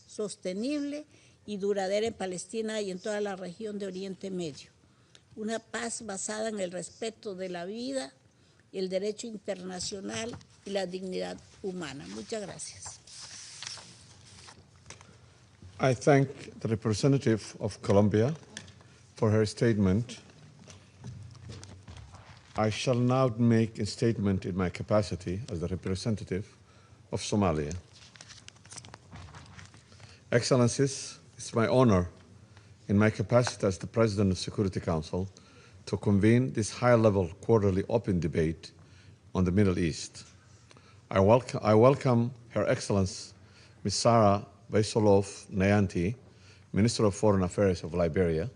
sostenible y duradera en Palestina y en toda la región de Oriente Medio. Una paz basada en el respeto de la vida, el derecho internacional y la dignidad humana. Muchas gracias. I thank the representative of Colombia for her statement. I shall now make a statement in my capacity as the representative of Somalia. Excellencies, it's my honor in my capacity as the President of the Security Council to convene this high-level quarterly open debate on the Middle East. I welcome Her Excellency Ms. Sarah Baisolov Nayanti, Minister of Foreign Affairs of Liberia,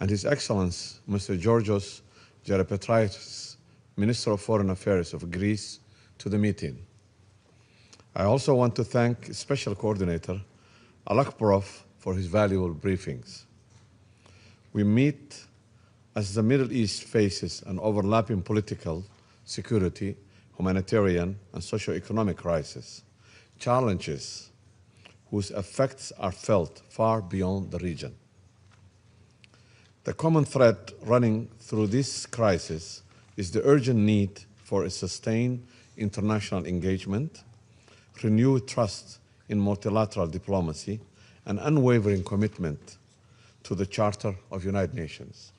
and His Excellency Mr. Georgios Geropetraitis, Minister of Foreign Affairs of Greece, to the meeting. I also want to thank Special Coordinator Alakbarov for his valuable briefings. We meet as the Middle East faces an overlapping political, security, humanitarian, and socio-economic crisis, challenges whose effects are felt far beyond the region. The common thread running through this crisis is the urgent need for a sustained international engagement, renewed trust in multilateral diplomacy, and unwavering commitment to the Charter of United Nations.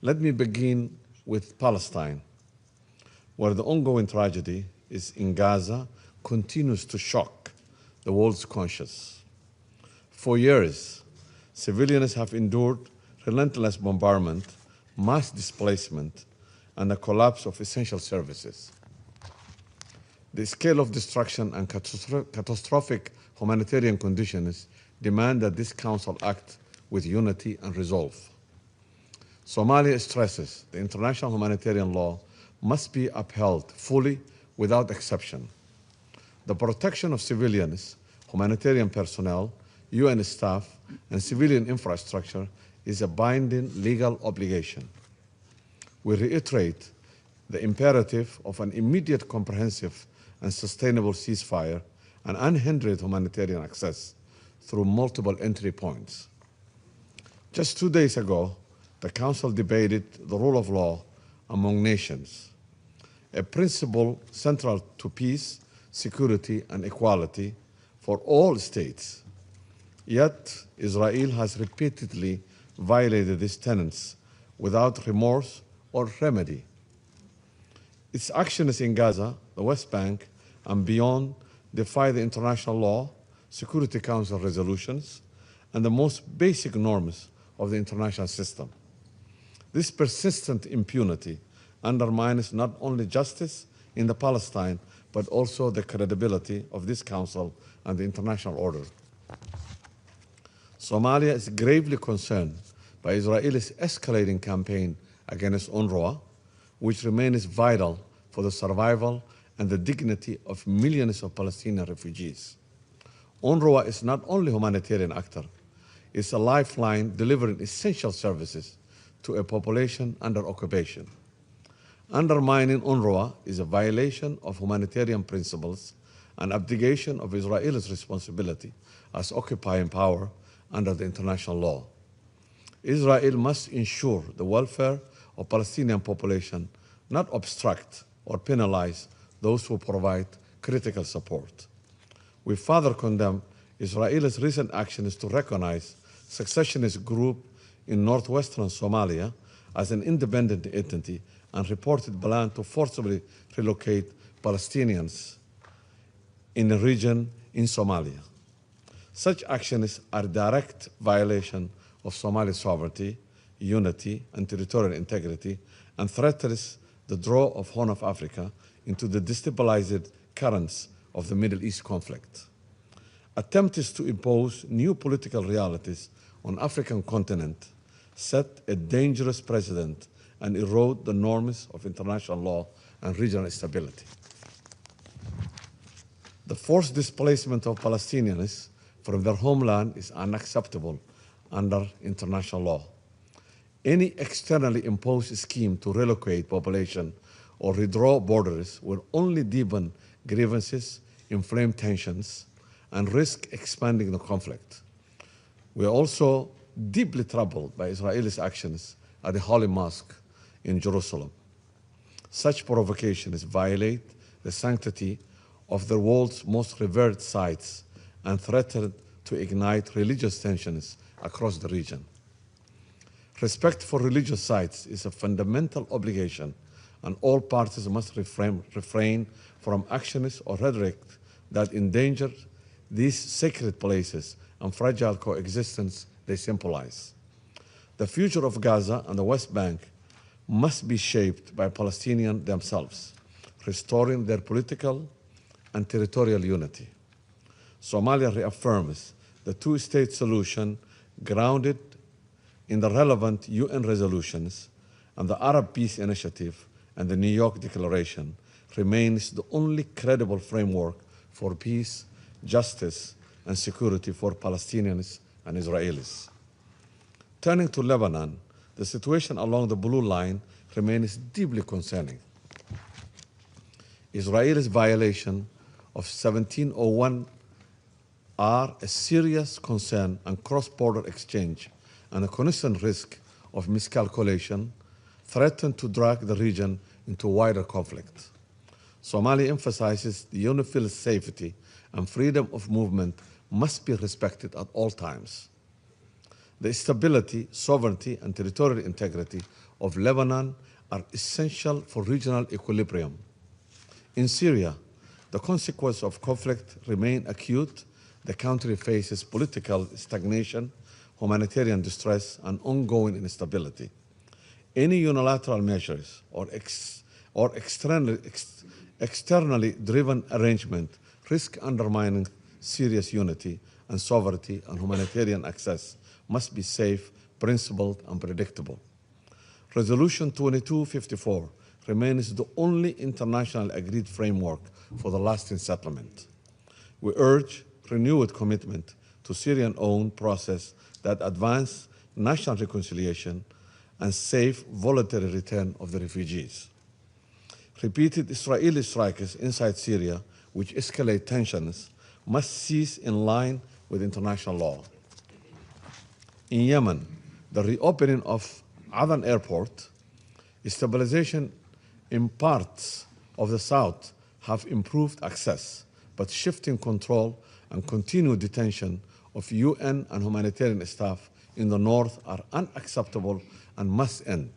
Let me begin with Palestine, where the ongoing tragedy in Gaza continues to shock the world's conscience. For years, civilians have endured relentless bombardment, mass displacement, and the collapse of essential services. The scale of destruction and catastrophic humanitarian conditions demand that this Council act with unity and resolve. Somalia stresses the international humanitarian law must be upheld fully without exception. The protection of civilians, humanitarian personnel, UN staff, and civilian infrastructure is a binding legal obligation. We reiterate the imperative of an immediate, comprehensive, and sustainable ceasefire and unhindered humanitarian access through multiple entry points. Just 2 days ago, the Council debated the rule of law among nations, a principle central to peace, security, and equality for all states. Yet, Israel has repeatedly violated these tenets without remorse or remedy. Its actions in Gaza, the West Bank, and beyond defy the international law, Security Council resolutions, and the most basic norms of the international system. This persistent impunity undermines not only justice in the Palestine, but also the credibility of this Council and the international order. Somalia is gravely concerned by Israel's escalating campaign against UNRWA, which remains vital for the survival and the dignity of millions of Palestinian refugees. UNRWA is not only a humanitarian actor, it's a lifeline delivering essential services to a population under occupation. Undermining UNRWA is a violation of humanitarian principles and abdication of Israel's responsibility as occupying power under the international law. Israel must ensure the welfare of Palestinian population, not obstruct or penalize those who provide critical support. We further condemn Israel's recent actions to recognize secessionist group in northwestern Somalia as an independent entity and reported plan to forcibly relocate Palestinians in the region in Somalia. Such actions are a direct violation of Somali sovereignty, unity, and territorial integrity, and threatens the draw of Horn of Africa into the destabilized currents of the Middle East conflict. Attempts to impose new political realities on the African continent set a dangerous precedent and erode the norms of international law and regional stability. The forced displacement of Palestinians from their homeland is unacceptable under international law. Any externally imposed scheme to relocate population or redraw borders will only deepen grievances, inflame tensions, and risk expanding the conflict. We are also deeply troubled by Israel's actions at the Holy Mosque in Jerusalem. Such provocations violate the sanctity of the world's most revered sites and threaten to ignite religious tensions across the region. Respect for religious sites is a fundamental obligation, and all parties must refrain from actions or rhetoric that endanger these sacred places and fragile coexistence they symbolize. The future of Gaza and the West Bank must be shaped by Palestinians themselves, restoring their political and territorial unity. Somalia reaffirms the two-state solution grounded in the relevant UN resolutions, and the Arab Peace Initiative and the New York Declaration remains the only credible framework for peace, justice, and security for Palestinians and Israelis. Turning to Lebanon, the situation along the Blue Line remains deeply concerning. Israel's violation of 1701 are a serious concern and cross-border exchange and a constant risk of miscalculation threaten to drag the region into wider conflict. Somalia emphasizes the UNIFIL safety and freedom of movement must be respected at all times. The stability, sovereignty, and territorial integrity of Lebanon are essential for regional equilibrium. In Syria, the consequences of conflict remain acute. The country faces political stagnation, humanitarian distress, and ongoing instability. Any unilateral measures or externally driven arrangement risk undermining Syria's unity and sovereignty, and humanitarian access must be safe, principled, and predictable. Resolution 2254 remains the only international agreed framework for the lasting settlement. We urge renewed commitment to Syrian-owned process that advance national reconciliation and safe voluntary return of the refugees. Repeated Israeli strikes inside Syria, which escalate tensions, must cease in line with international law. In Yemen, the reopening of Aden Airport, stabilization in parts of the south have improved access, but shifting control and continued detention of UN and humanitarian staff in the north are unacceptable and must end.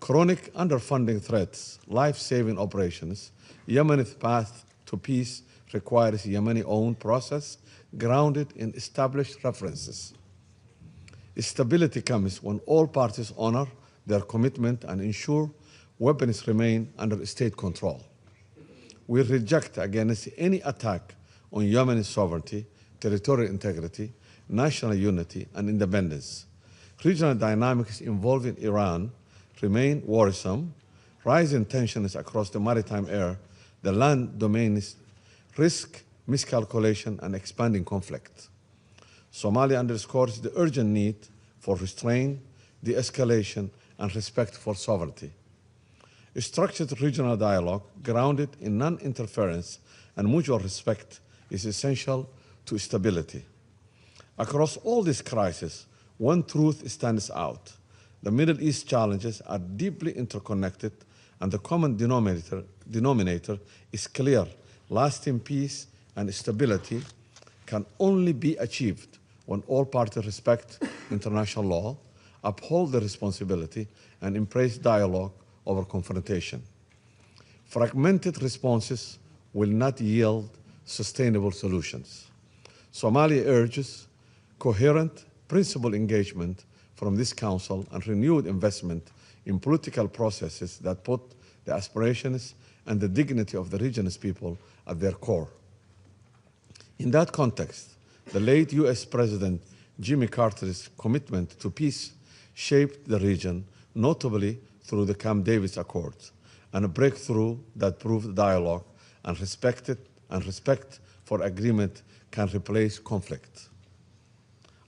Chronic underfunding threats, life-saving operations, Yemen's path to peace requires Yemeni-owned process grounded in established references. Stability comes when all parties honor their commitment and ensure weapons remain under state control. We reject against any attack on Yemeni sovereignty, territorial integrity, national unity, and independence. Regional dynamics involving Iran remain worrisome. Rising tensions across the maritime area, the land domains risk miscalculation and expanding conflict. Somalia underscores the urgent need for restraint, de-escalation, and respect for sovereignty. A structured regional dialogue grounded in non-interference and mutual respect is essential to stability. Across all these crises, one truth stands out. The Middle East challenges are deeply interconnected, and the common denominator is clear. Lasting peace and stability can only be achieved when all parties respect international law, uphold the responsibility, and embrace dialogue over confrontation. Fragmented responses will not yield sustainable solutions. Somalia urges coherent, principled engagement from this Council and renewed investment in political processes that put the aspirations and the dignity of the region's people at their core. In that context, the late US President Jimmy Carter's commitment to peace shaped the region, notably through the Camp David Accords, and a breakthrough that proved dialogue and respect for agreement can replace conflict.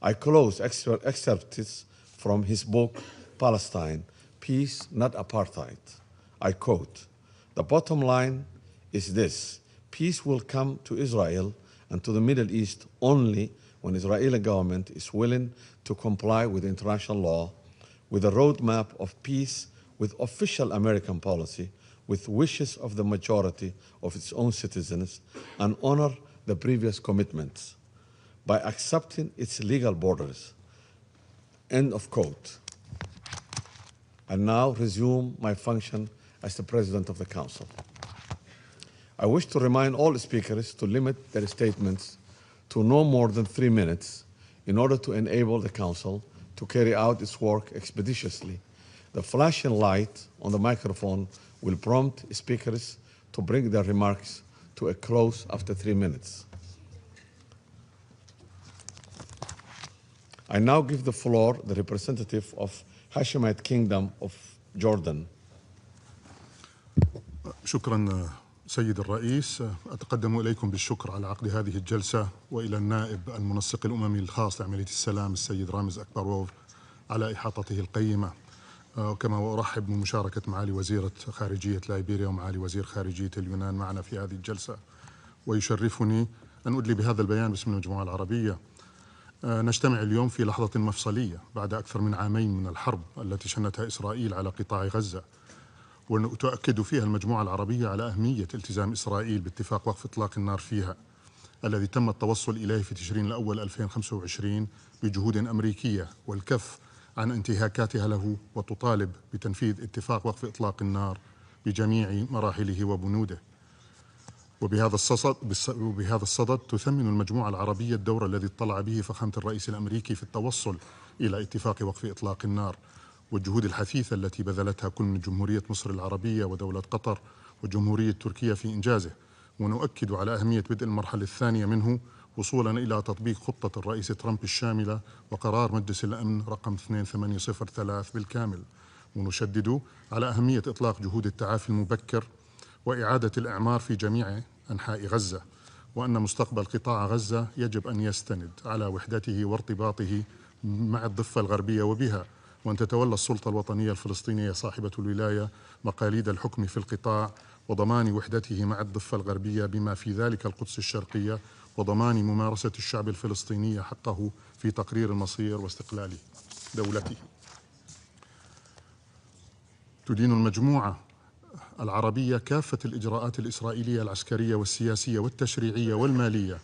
I close excerpts from his book, Palestine, Peace, Not Apartheid. I quote, "The bottom line is this: peace will come to Israel and to the Middle East only when the Israeli government is willing to comply with international law, with a roadmap of peace, with official American policy, with wishes of the majority of its own citizens, and honor the previous commitments by accepting its legal borders." End of quote. I now resume my function as the President of the Council. I wish to remind all speakers to limit their statements to no more than 3 minutes in order to enable the Council to carry out its work expeditiously. The flashing light on the microphone will prompt speakers to bring their remarks to a close after 3 minutes. I now give the floor to the representative of Hashemite Kingdom of Jordan. شكرا سيد الرئيس. أتقدم إليكم بالشكر على عقد هذه الجلسة، وإلى النائب المنسق الأممي الخاص لعملية السلام السيد رامز أكبروف على إحاطته القيمة. كما وأرحب بمشاركة معالي وزيرة خارجية ليبيريا ومعالي وزير خارجية اليونان معنا في هذه الجلسة. ويشرفني أن أدلي بهذا البيان باسم المجموعة العربية. نجتمع اليوم في لحظة مفصلية بعد أكثر من عامين من الحرب التي شنتها إسرائيل على قطاع غزة، وتؤكد فيها المجموعة العربية على أهمية التزام إسرائيل باتفاق وقف إطلاق النار فيها الذي تم التوصل إليه في تشرين الأول 2025 بجهود أمريكية، والكف عن انتهاكاتها له، وتطالب بتنفيذ اتفاق وقف إطلاق النار بجميع مراحله وبنوده. وبهذا الصدد تثمن المجموعة العربية الدور الذي اطلع به فخامة الرئيس الأمريكي في التوصل إلى اتفاق وقف إطلاق النار، والجهود الحثيثة التي بذلتها كل من جمهورية مصر العربية ودولة قطر وجمهورية تركيا في إنجازه. ونؤكد على أهمية بدء المرحلة الثانية منه وصولا إلى تطبيق خطة الرئيس ترامب الشاملة وقرار مجلس الأمن رقم 2803 بالكامل. ونشدد على أهمية إطلاق جهود التعافي المبكر وإعادة الإعمار في جميع أنحاء غزة، وأن مستقبل قطاع غزة يجب أن يستند على وحدته وارتباطه مع الضفة الغربية وبها، وأن تتولى السلطة الوطنية الفلسطينية صاحبة الولاية مقاليد الحكم في القطاع وضمان وحدته مع الضفة الغربية بما في ذلك القدس الشرقية، وضمان ممارسة الشعب الفلسطيني حقه في تقرير المصير واستقلال دولته. تدين المجموعة العربية كافة الإجراءات الإسرائيلية العسكرية والسياسية والتشريعية والمالية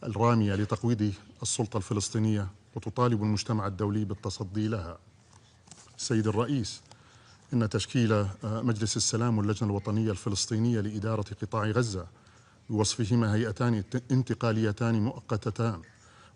الرامية لتقويض السلطة الفلسطينية، وتطالب المجتمع الدولي بالتصدي لها. السيد الرئيس، إن تشكيل مجلس السلام واللجنة الوطنية الفلسطينية لإدارة قطاع غزة بوصفهما هيئتان انتقاليتان مؤقتتان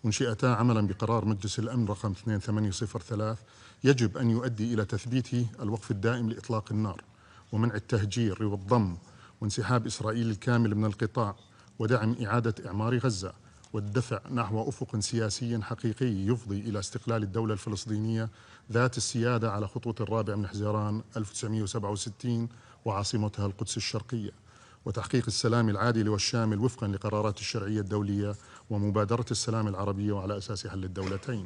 أنشئتا عملا بقرار مجلس الأمن رقم 2803 يجب أن يؤدي إلى تثبيت الوقف الدائم لإطلاق النار ومنع التهجير والضم وانسحاب إسرائيل الكامل من القطاع ودعم إعادة إعمار غزة والدفع نحو أفق سياسي حقيقي يفضي إلى استقلال الدولة الفلسطينية ذات السيادة على خطوة الرابع من حزيران 1967 وعاصمتها القدس الشرقية، وتحقيق السلام العادل والشامل وفقا لقرارات الشرعية الدولية ومبادرة السلام العربية وعلى أساس حل الدولتين.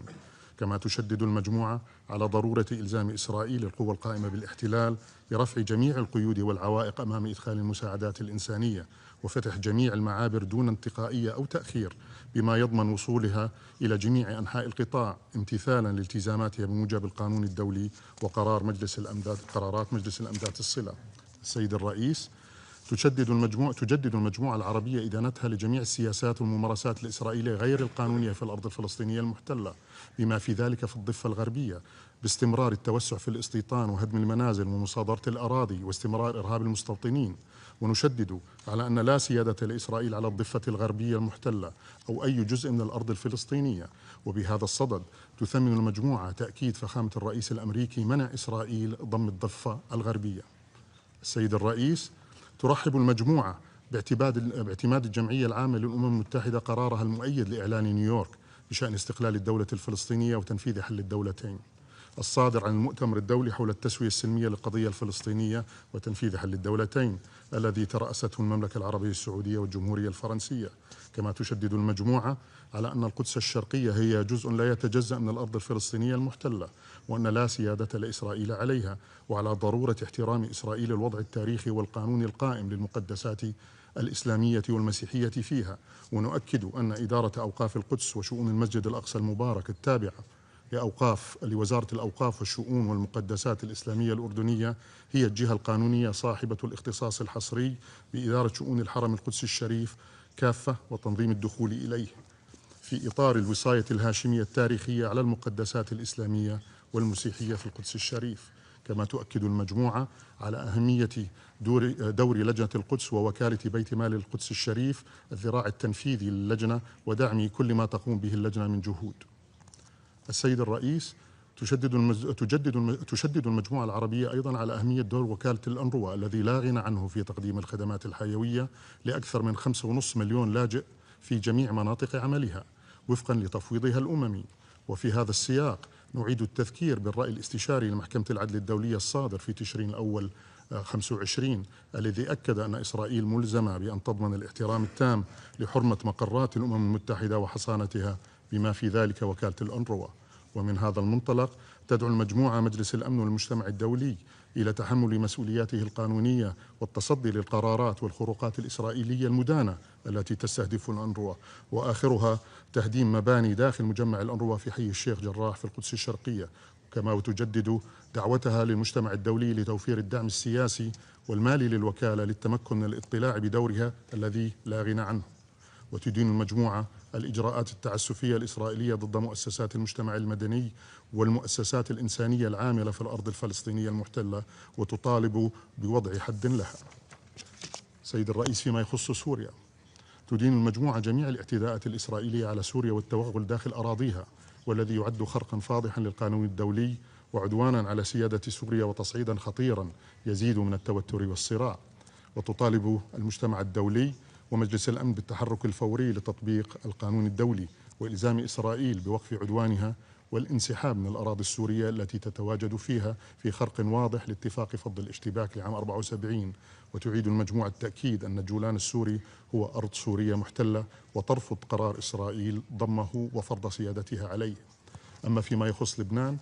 كما تشدد المجموعة على ضرورة إلزام إسرائيل القوى القائمة بالاحتلال برفع جميع القيود والعوائق أمام إدخال المساعدات الإنسانية وفتح جميع المعابر دون انتقائية أو تأخير بما يضمن وصولها إلى جميع أنحاء القطاع امتثالا لالتزاماتها بموجب القانون الدولي وقرارات مجلس الأمداد الصلة. السيد الرئيس، تجدد المجموعة العربية إدانتها لجميع السياسات والممارسات الإسرائيلية غير القانونية في الأرض الفلسطينية المحتلة بما في ذلك في الضفة الغربية، باستمرار التوسع في الاستيطان وهدم المنازل ومصادرة الأراضي واستمرار إرهاب المستوطنين. ونشدد على أن لا سيادة لإسرائيل على الضفة الغربية المحتلة أو أي جزء من الأرض الفلسطينية. وبهذا الصدد تثمن المجموعة تأكيد فخامة الرئيس الأمريكي منع إسرائيل ضم الضفة الغربية. السيد الرئيس، ترحب المجموعة باعتماد الجمعية العامة للأمم المتحدة قرارها المؤيد لإعلان نيويورك بشأن استقلال الدولة الفلسطينية وتنفيذ حل الدولتين الصادر عن المؤتمر الدولي حول التسوية السلمية للقضية الفلسطينية وتنفيذ حل الدولتين الذي ترأسته المملكة العربية السعودية والجمهورية الفرنسية. كما تشدد المجموعة على أن القدس الشرقية هي جزء لا يتجزأ من الأرض الفلسطينية المحتلة وأن لا سيادة لإسرائيل عليها، وعلى ضرورة احترام إسرائيل الوضع التاريخي والقانوني القائم للمقدسات الإسلامية والمسيحية فيها. ونؤكد أن إدارة أوقاف القدس وشؤون المسجد الأقصى المبارك التابعة لوزارة الأوقاف والشؤون والمقدسات الإسلامية الأردنية هي الجهة القانونية صاحبة الاختصاص الحصري بإدارة شؤون الحرم القدسي الشريف كافة وتنظيم الدخول إليه في إطار الوصاية الهاشمية التاريخية على المقدسات الإسلامية والمسيحية في القدس الشريف. كما تؤكد المجموعة على أهمية دور لجنة القدس ووكالة بيت مال القدس الشريف الذراع التنفيذي للجنة ودعم كل ما تقوم به اللجنة من جهود. السيد الرئيس، تشدد المجموعة العربية أيضا على أهمية دور وكالة الأنروا الذي لا غنى عنه في تقديم الخدمات الحيوية لأكثر من 5.5 مليون لاجئ في جميع مناطق عملها وفقا لتفويضها الأممي. وفي هذا السياق نعيد التذكير بالرأي الاستشاري لمحكمة العدل الدولية الصادر في تشرين الأول 25 الذي أكد أن إسرائيل ملزمة بأن تضمن الاحترام التام لحرمة مقرات الأمم المتحدة وحصانتها بما في ذلك وكالة الأنروا. ومن هذا المنطلق تدعو المجموعة مجلس الأمن والمجتمع الدولي إلى تحمل مسؤولياته القانونية والتصدي للقرارات والخروقات الإسرائيلية المدانة التي تستهدف الأنروا، وآخرها تهديم مباني داخل مجمع الأنروا في حي الشيخ جراح في القدس الشرقية، كما وتجدد دعوتها للمجتمع الدولي لتوفير الدعم السياسي والمالي للوكالة للتمكن من الاطلاع بدورها الذي لا غنى عنه. وتدين المجموعة الإجراءات التعسفية الإسرائيلية ضد مؤسسات المجتمع المدني والمؤسسات الإنسانية العاملة في الأرض الفلسطينية المحتلة، وتطالب بوضع حد لها. سيد الرئيس، فيما يخص سوريا، تدين المجموعة جميع الاعتداءات الإسرائيلية على سوريا والتوغل داخل أراضيها، والذي يعد خرقا فاضحا للقانون الدولي وعدوانا على سيادة سوريا وتصعيدا خطيرا يزيد من التوتر والصراع. وتطالب المجتمع الدولي ومجلس الأمن بالتحرك الفوري لتطبيق القانون الدولي وإلزام إسرائيل بوقف عدوانها والانسحاب من الأراضي السورية التي تتواجد فيها في خرق واضح لاتفاق فض الاشتباك لعام 74. وتعيد المجموعة التأكيد أن الجولان السوري هو أرض سورية محتلة، وترفض قرار إسرائيل ضمه وفرض سيادتها عليه. أما فيما يخص لبنان،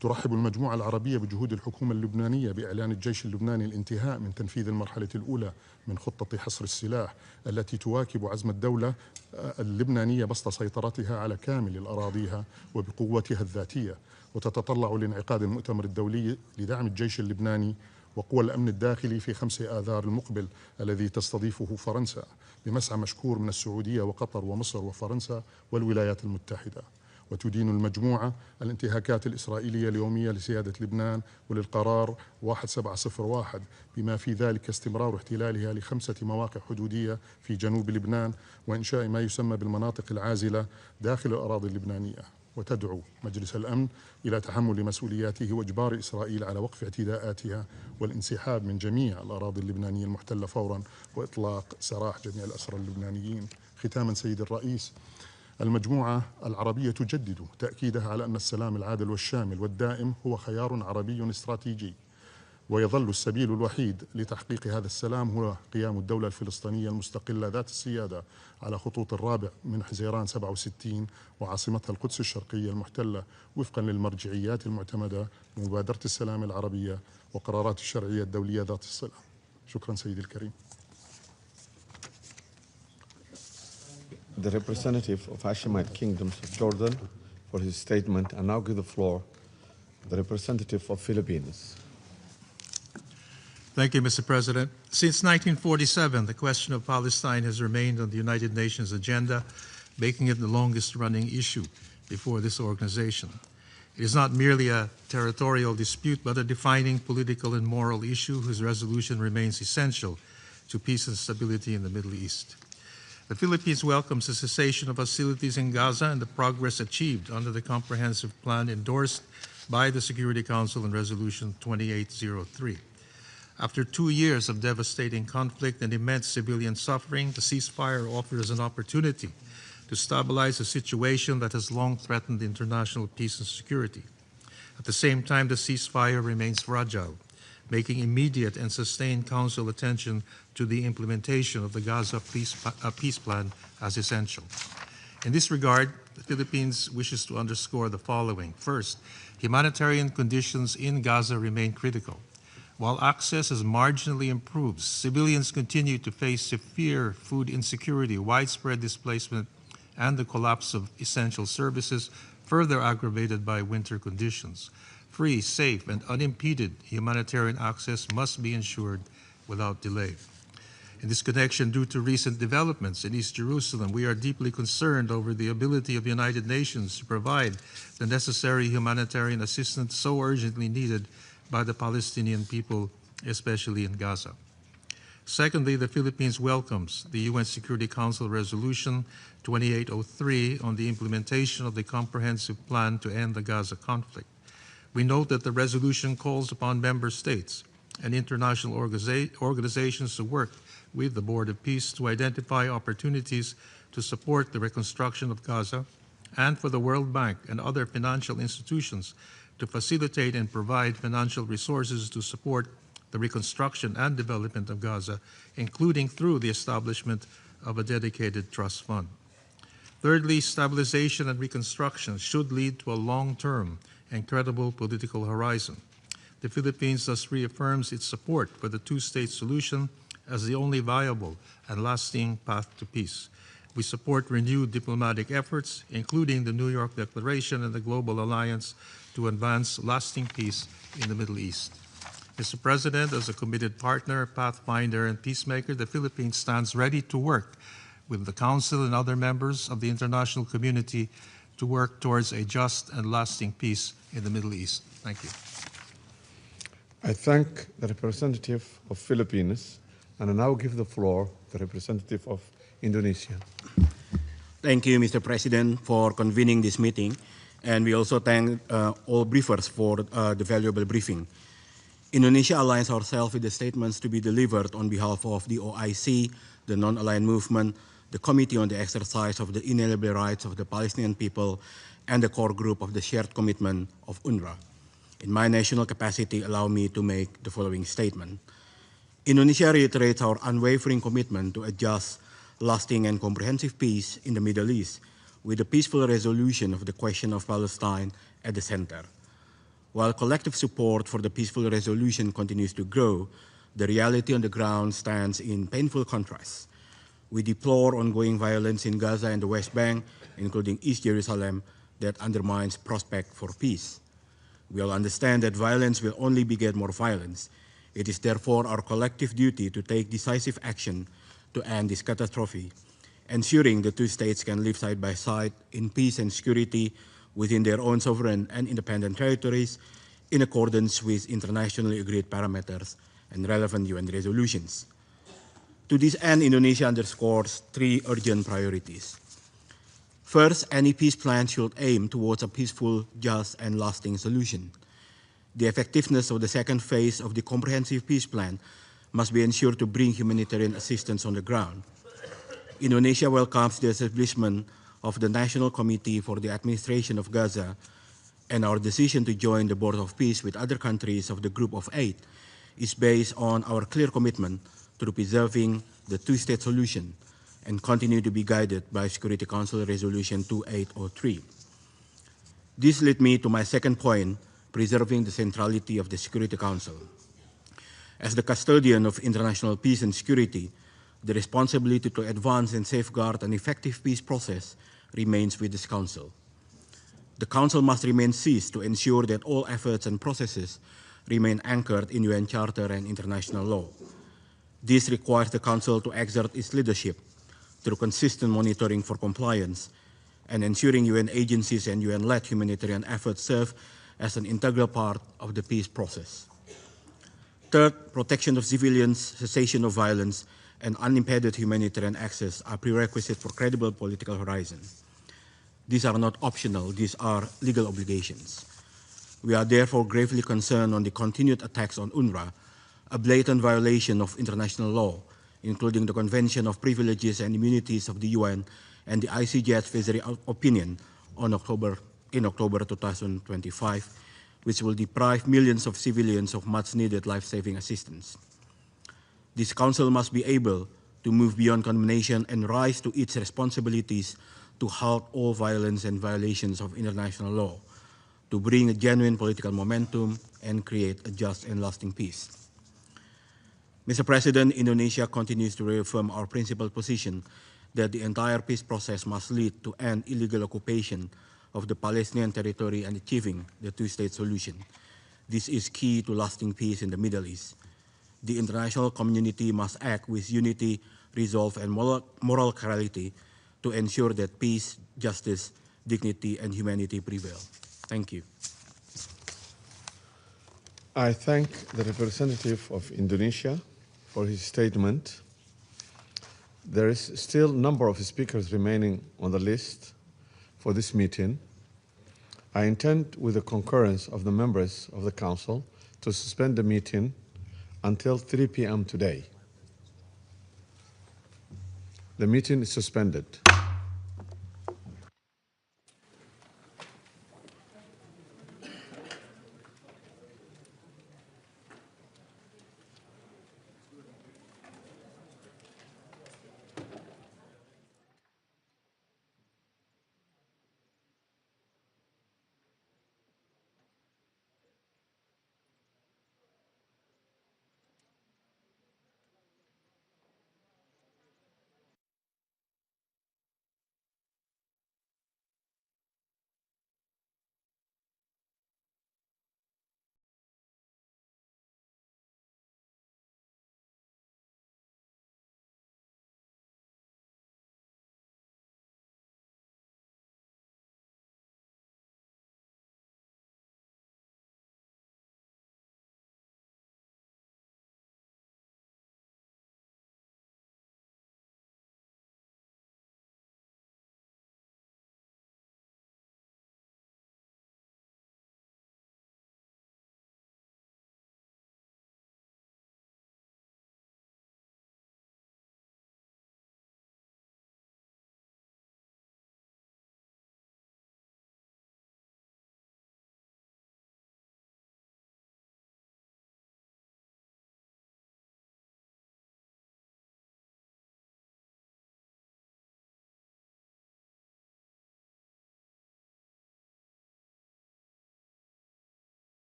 ترحب المجموعة العربية بجهود الحكومة اللبنانية بإعلان الجيش اللبناني الانتهاء من تنفيذ المرحلة الأولى من خطة حصر السلاح التي تواكب عزم الدولة اللبنانية بسط سيطرتها على كامل الأراضيها وبقوتها الذاتية، وتتطلع لانعقاد المؤتمر الدولي لدعم الجيش اللبناني وقوى الأمن الداخلي في 5 آذار المقبل الذي تستضيفه فرنسا، بمسعى مشكور من السعودية وقطر ومصر وفرنسا والولايات المتحدة. وتدين المجموعة الانتهاكات الإسرائيلية اليومية لسيادة لبنان وللقرار 1701، بما في ذلك استمرار احتلالها ل5 مواقع حدودية في جنوب لبنان وإنشاء ما يسمى بالمناطق العازلة داخل الأراضي اللبنانية. وتدعو مجلس الأمن إلى تحمل مسؤولياته وإجبار إسرائيل على وقف اعتداءاتها والانسحاب من جميع الأراضي اللبنانية المحتلة فورا، وإطلاق سراح جميع الأسرى اللبنانيين. ختاما سيد الرئيس، المجموعة العربية تجدد تأكيدها على أن السلام العادل والشامل والدائم هو خيار عربي استراتيجي، ويظل السبيل الوحيد لتحقيق هذا السلام هو قيام الدولة الفلسطينية المستقلة ذات السيادة على خطوط الرابع من حزيران 67 وعاصمتها القدس الشرقية المحتلة، وفقا للمرجعيات المعتمدة لمبادرة السلام العربية وقرارات الشرعية الدولية ذات الصلة. شكرا سيدي الكريم. The representative of Hashemite Kingdoms of Jordan for his statement, and now give the floor to the representative of Philippines. Thank you, Mr. President. Since 1947, the question of Palestine has remained on the United Nations agenda, making it the longest-running issue before this organization. It is not merely a territorial dispute, but a defining political and moral issue whose resolution remains essential to peace and stability in the Middle East. The Philippines welcomes the cessation of hostilities in Gaza and the progress achieved under the comprehensive plan endorsed by the Security Council in Resolution 2803. After 2 years of devastating conflict and immense civilian suffering, the ceasefire offers an opportunity to stabilize a situation that has long threatened international peace and security. At the same time, the ceasefire remains fragile, making immediate and sustained Council attention to the implementation of the Gaza peace plan as essential. In this regard, the Philippines wishes to underscore the following. First, humanitarian conditions in Gaza remain critical. While access has marginally improved, civilians continue to face severe food insecurity, widespread displacement, and the collapse of essential services, further aggravated by winter conditions. Free, safe, and unimpeded humanitarian access must be ensured without delay. In this connection, due to recent developments in East Jerusalem, we are deeply concerned over the ability of the United Nations to provide the necessary humanitarian assistance so urgently needed by the Palestinian people, especially in Gaza. Secondly, the Philippines welcomes the UN Security Council Resolution 2803 on the implementation of the comprehensive plan to end the Gaza conflict. We note that the resolution calls upon member states and international organizations to work with the Board of Peace to identify opportunities to support the reconstruction of Gaza, and for the World Bank and other financial institutions to facilitate and provide financial resources to support the reconstruction and development of Gaza, including through the establishment of a dedicated trust fund. Thirdly, stabilization and reconstruction should lead to a long-term and credible political horizon. The Philippines thus reaffirms its support for the two-state solution as the only viable and lasting path to peace. We support renewed diplomatic efforts, including the New York Declaration and the Global Alliance to advance lasting peace in the Middle East. Mr. President, as a committed partner, pathfinder, and peacemaker, the Philippines stands ready to work with the Council and other members of the international community to work towards a just and lasting peace in the Middle East. Thank you. I thank the representative of Philippines, and I now give the floor to the representative of Indonesia. Thank you, Mr. President, for convening this meeting, and we also thank all briefers for the valuable briefing. Indonesia aligns ourselves with the statements to be delivered on behalf of the OIC, the Non-Aligned Movement, the Committee on the Exercise of the Inalienable Rights of the Palestinian People, and the core group of the Shared Commitment of UNRWA. In my national capacity, allow me to make the following statement. Indonesia reiterates our unwavering commitment to a just, lasting, and comprehensive peace in the Middle East, with the peaceful resolution of the question of Palestine at the center. While collective support for the peaceful resolution continues to grow, the reality on the ground stands in painful contrast. We deplore ongoing violence in Gaza and the West Bank, including East Jerusalem, that undermines prospect for peace. We all understand that violence will only beget more violence. It is therefore our collective duty to take decisive action to end this catastrophe, ensuring the two states can live side by side in peace and security within their own sovereign and independent territories in accordance with internationally agreed parameters and relevant UN resolutions. To this end, Indonesia underscores three urgent priorities. First, any peace plan should aim towards a peaceful, just, and lasting solution. The effectiveness of the second phase of the comprehensive peace plan must be ensured to bring humanitarian assistance on the ground. Indonesia welcomes the establishment of the National Committee for the Administration of Gaza, and our decision to join the Board of Peace with other countries of the Group of Eight is based on our clear commitment to preserving the two-state solution and continue to be guided by Security Council Resolution 2803. This led me to my second point, preserving the centrality of the Security Council. As the custodian of international peace and security, the responsibility to advance and safeguard an effective peace process remains with this Council. The Council must remain seized to ensure that all efforts and processes remain anchored in UN Charter and international law. This requires the Council to exert its leadership through consistent monitoring for compliance and ensuring UN agencies and UN-led humanitarian efforts serve as an integral part of the peace process. Third, protection of civilians, cessation of violence, and unimpeded humanitarian access are prerequisites for credible political horizon. These are not optional, these are legal obligations. We are therefore gravely concerned on the continued attacks on UNRWA, a blatant violation of international law, including the Convention of Privileges and Immunities of the UN and the ICJ advisory opinion in October 2025, which will deprive millions of civilians of much-needed life-saving assistance. This Council must be able to move beyond condemnation and rise to its responsibilities to halt all violence and violations of international law, to bring a genuine political momentum and create a just and lasting peace. Mr. President, Indonesia continues to reaffirm our principled position that the entire peace process must lead to end illegal occupation of the Palestinian territory and achieving the two-state solution. This is key to lasting peace in the Middle East. The international community must act with unity, resolve, and moral clarity to ensure that peace, justice, dignity, and humanity prevail. Thank you. I thank the representative of Indonesia for his statement. There is still a number of speakers remaining on the list for this meeting. I intend, with the concurrence of the members of the Council, to suspend the meeting until 3 p.m. today. The meeting is suspended.